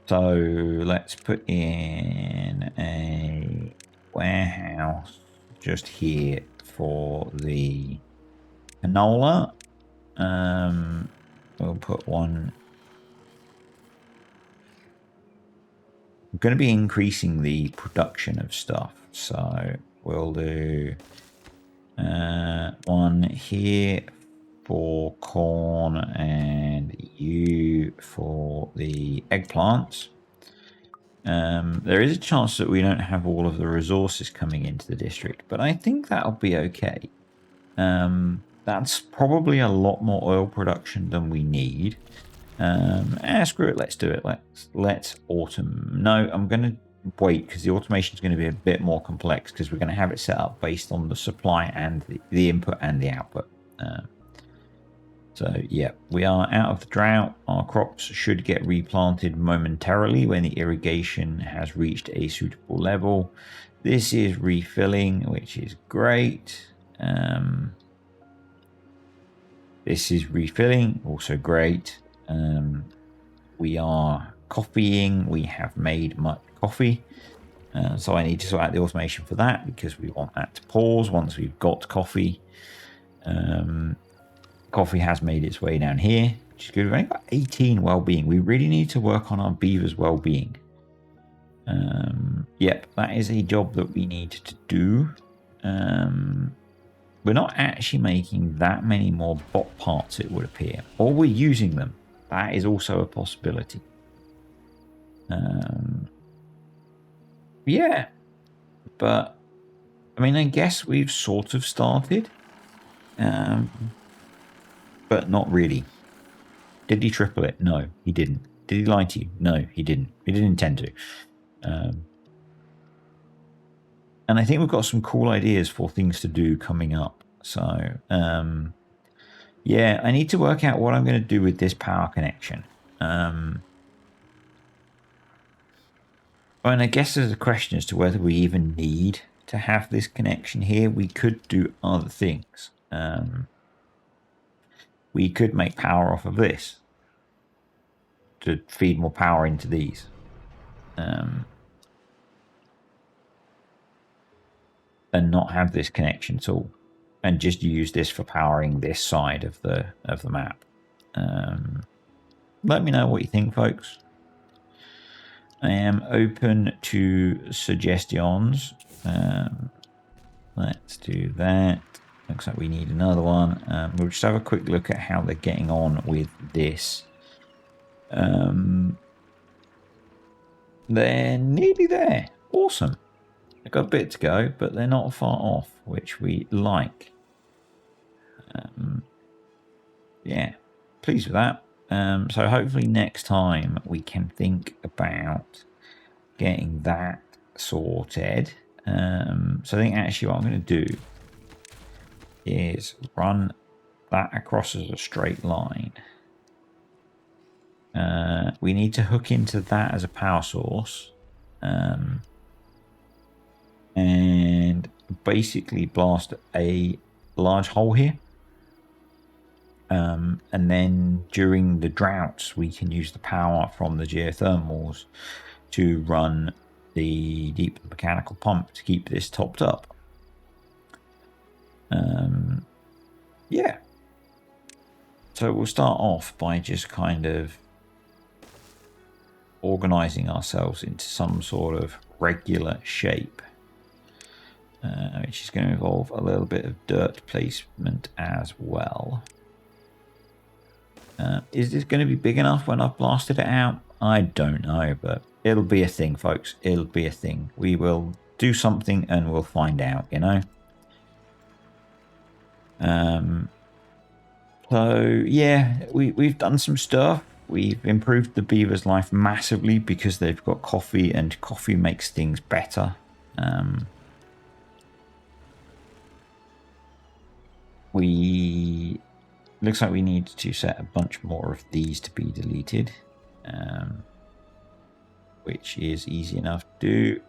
So let's put in a warehouse just here for the canola. We'll put one. I'm going to be increasing the production of stuff, so we'll do one here for corn and you for the eggplants. There is a chance that we don't have all of the resources coming into the district, but I think that'll be okay. That's probably a lot more oil production than we need. Screw it, let's do it. Let's automate. No, I'm going to wait because the automation is going to be a bit more complex because we're going to have it set up based on the supply and the input and the output. So yeah, we are out of the drought. Our crops should get replanted momentarily when the irrigation has reached a suitable level. This is refilling, which is great. This is refilling, also great. We are coffeeing. We have made much coffee. So I need to sort out the automation for that because we want that to pause once we've got coffee. Coffee has made its way down here, which is good. We've only got 18 well-being. We really need to work on our beavers' well-being. Yep, that is a job that we need to do. We're not actually making that many more bot parts, it would appear. Or we're using them. That is also a possibility. Yeah. But, I mean, I guess we've sort of started. But not really. Did he triple it? No, he didn't. Did he lie to you? No, he didn't. He didn't intend to. And I think we've got some cool ideas for things to do coming up. So, yeah, I need to work out what I'm going to do with this power connection. And I guess there's a question as to whether we even need to have this connection here. We could do other things. We could make power off of this to feed more power into these. And not have this connection at all, and just use this for powering this side of the map. Let me know what you think, folks. I am open to suggestions. Let's do that. Looks like we need another one. We'll just have a quick look at how they're getting on with this. They're nearly there. Awesome. They've got a bit to go, but they're not far off, which we like. Yeah, pleased with that. So hopefully next time we can think about getting that sorted. So I think actually what I'm going to do is run that across as a straight line. We need to hook into that as a power source. And basically blast a large hole here. And then during the droughts, we can use the power from the geothermals to run the deep mechanical pump to keep this topped up. Yeah. So we'll start off by just kind of organizing ourselves into some sort of regular shape, which is going to involve a little bit of dirt placement as well. Is this going to be big enough when I've blasted it out? I don't know, but it'll be a thing, folks. It'll be a thing. We will do something and we'll find out, you know? So, yeah, we've done some stuff. We've improved the beaver's life massively because they've got coffee, and coffee makes things better. Looks like we need to set a bunch more of these to be deleted, which is easy enough to do.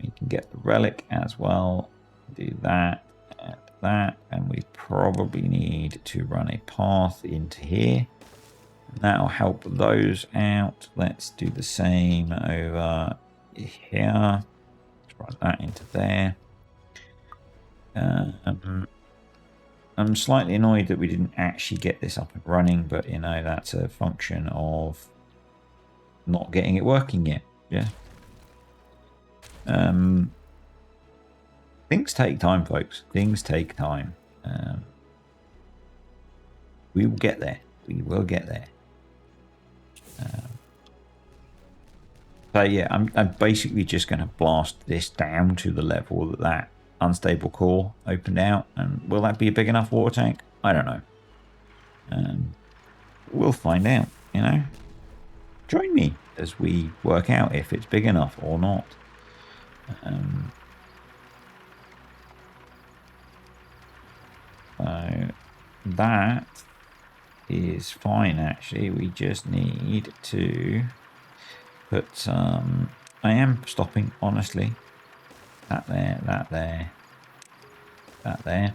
We can get the relic as well, do that and that, and we probably need to run a path into here. That'll help those out. Let's do the same over here. Let's run that into there. I'm slightly annoyed that we didn't actually get this up and running, but you know, that's a function of not getting it working yet. Yeah. Things take time, folks. Things take time. We will get there. We will get there. So yeah, I'm basically just going to blast this down to the level that that unstable core opened out. And will that be a big enough water tank? I don't know. We'll find out, you know. Join me as we work out if it's big enough or not. So that is fine, actually. We just need to put some... I am stopping, honestly. That there, that there, that there.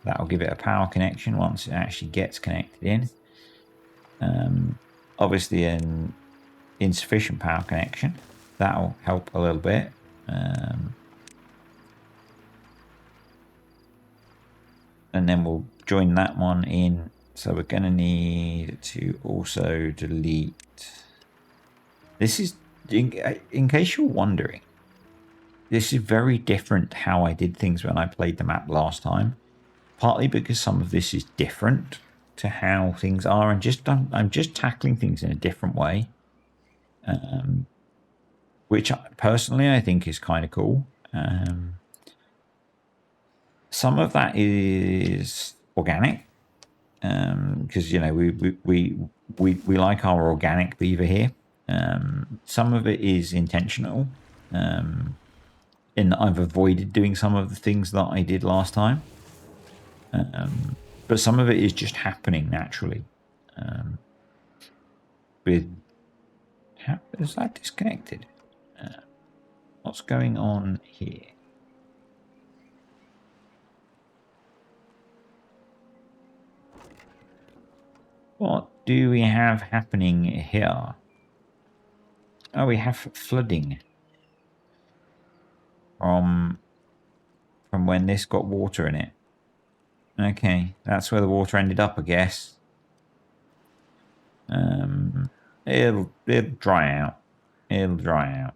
That'll give it a power connection once it actually gets connected in. Obviously, an insufficient power connection. That'll help a little bit. And then we'll join that one in. So we're going to need to also delete. This is, in case you're wondering, this is very different how I did things when I played the map last time. Partly because some of this is different to how things are, and I'm just tackling things in a different way, which personally I think is kind of cool. Some of that is organic, because you know we like our organic beaver here. Some of it is intentional, in that I've avoided doing some of the things that I did last time. But some of it is just happening naturally. Is that disconnected? What's going on here? What do we have happening here? Oh, we have flooding from when this got water in it. Okay, that's where the water ended up, I guess. It'll dry out. It'll dry out.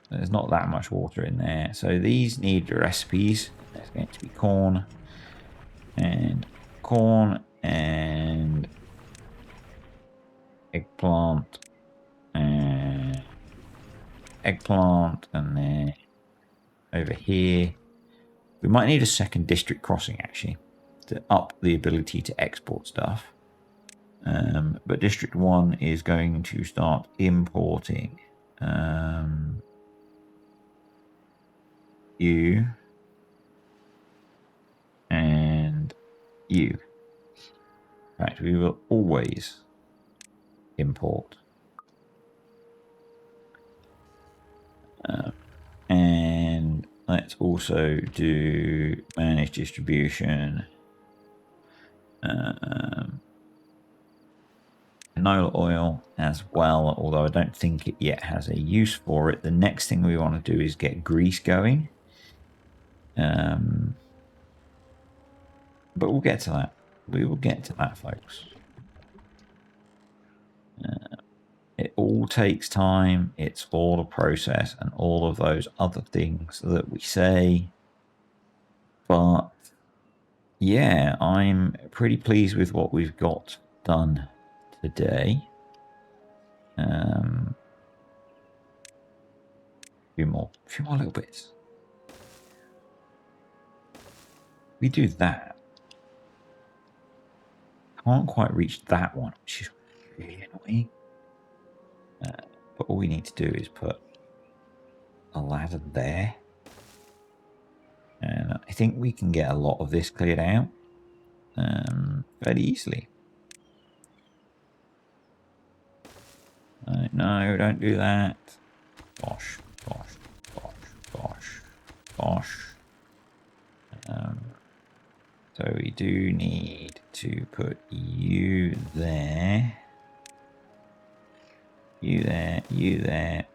There's not that much water in there. So these need recipes. There's going to be corn and eggplant and eggplant, and then over here we might need a second district crossing actually to up the ability to export stuff. But District 1 is going to start importing you and you. In fact, we will always import. And let's also do manage distribution. Canola oil as well, although I don't think it yet has a use for it. The next thing we want to do is get grease going. But we'll get to that. We will get to that, folks. It all takes time. It's all a process and all of those other things that we say. But yeah, I'm pretty pleased with what we've got done today. A few more little bits. We do that. Can't quite reach that one, which is really annoying. But all we need to do is put a ladder there. And I think we can get a lot of this cleared out fairly easily. No, don't do that. Gosh. So we do need to put you there, you there, you there,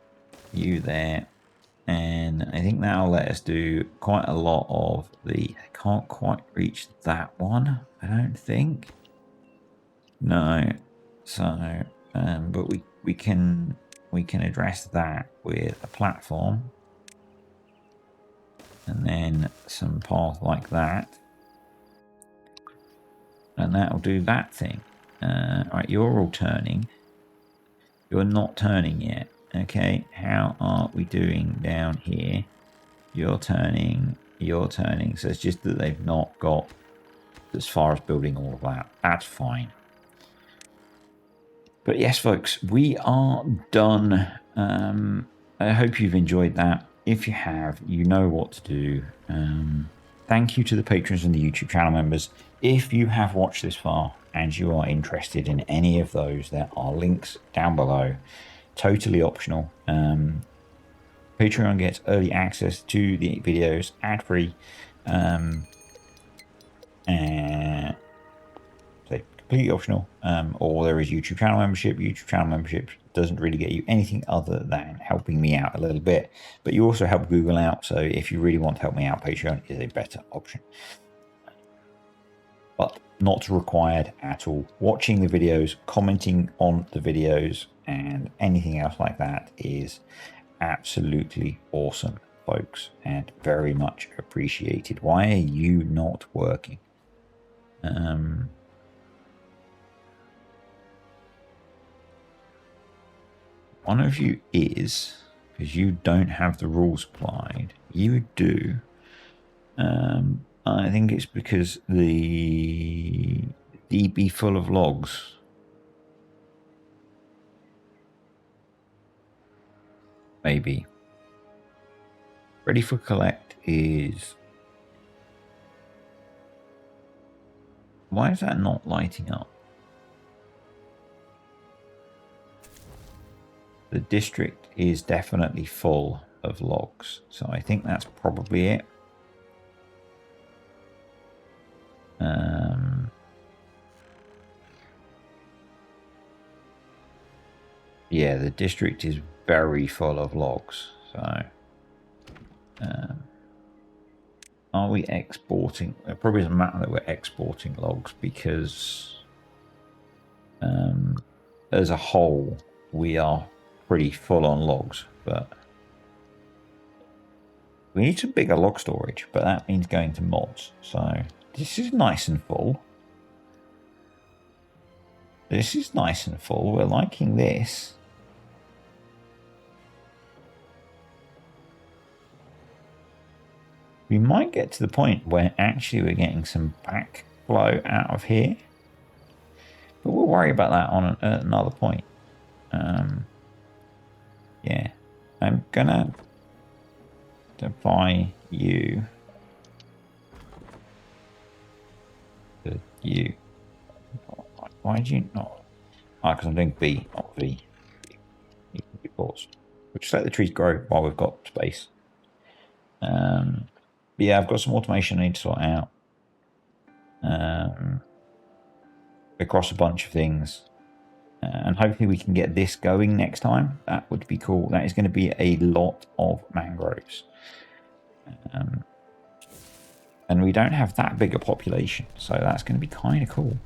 you there. And I think that'll let us do quite a lot of the... I can't quite reach that one, I don't think. No. So, but we can address that with a platform. And then some path like that. And that'll do that thing. Right, you're all turning. You're not turning yet. Okay, how are we doing down here? You're turning, you're turning. So it's just that they've not got as far as building all of that. That's fine. But yes, folks, we are done. I hope you've enjoyed that. If you have, you know what to do. Thank you to the patrons and the YouTube channel members. If you have watched this far and you are interested in any of those, there are links down below. Totally optional. Patreon gets early access to the videos ad-free. And so completely optional. Or there is YouTube channel membership. YouTube channel membership doesn't really get you anything other than helping me out a little bit. But you also help Google out. So if you really want to help me out, Patreon is a better option. But not required at all. Watching the videos, commenting on the videos, and anything else like that is absolutely awesome, folks, and very much appreciated. Why are you not working? One of you is, because you don't have the rules applied. You do. I think it's because the DB full of logs. Maybe. Ready for collect is... Why is that not lighting up? The district is definitely full of logs, so I think that's probably it. Yeah, the district is very full of logs, so are we exporting? It probably doesn't matter that we're exporting logs because as a whole we are pretty full on logs, but we need some bigger log storage, but that means going to mods. So this is nice and full. This is nice and full. We're liking this. We might get to the point where actually we're getting some backflow out of here. But we'll worry about that on another point. Yeah. I'm gonna buy you. You. Why did you not? Ah, because I'm doing B, not V. You can be paused. We'll just let the trees grow while we've got space. But yeah, I've got some automation I need to sort out. Across a bunch of things. And hopefully we can get this going next time. That would be cool. That is going to be a lot of mangroves. And we don't have that big a population, so that's going to be kind of cool.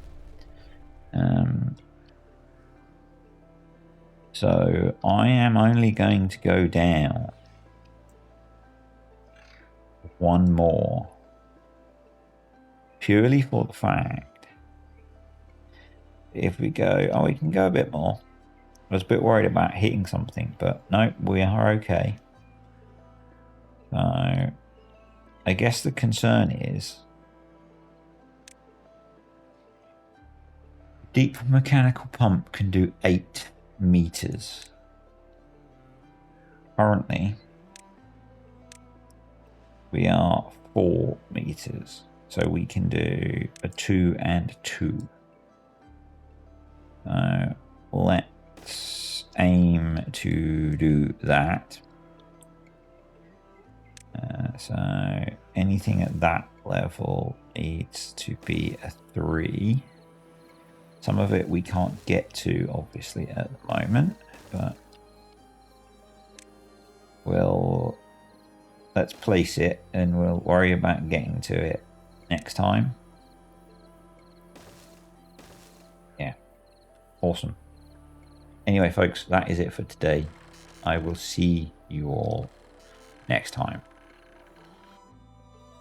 So I am only going to go down one more, purely for the fact, if we go, oh, we can go a bit more. I was a bit worried about hitting something, but no, we are okay. So I guess the concern is deep mechanical pump can do 8 meters. Currently, we are 4 meters. So we can do a 2 and 2. So let's aim to do that. So anything at that level needs to be a 3. Some of it we can't get to, obviously, at the moment, but let's place it and we'll worry about getting to it next time. Yeah, awesome. Anyway, folks, that is it for today. I will see you all next time.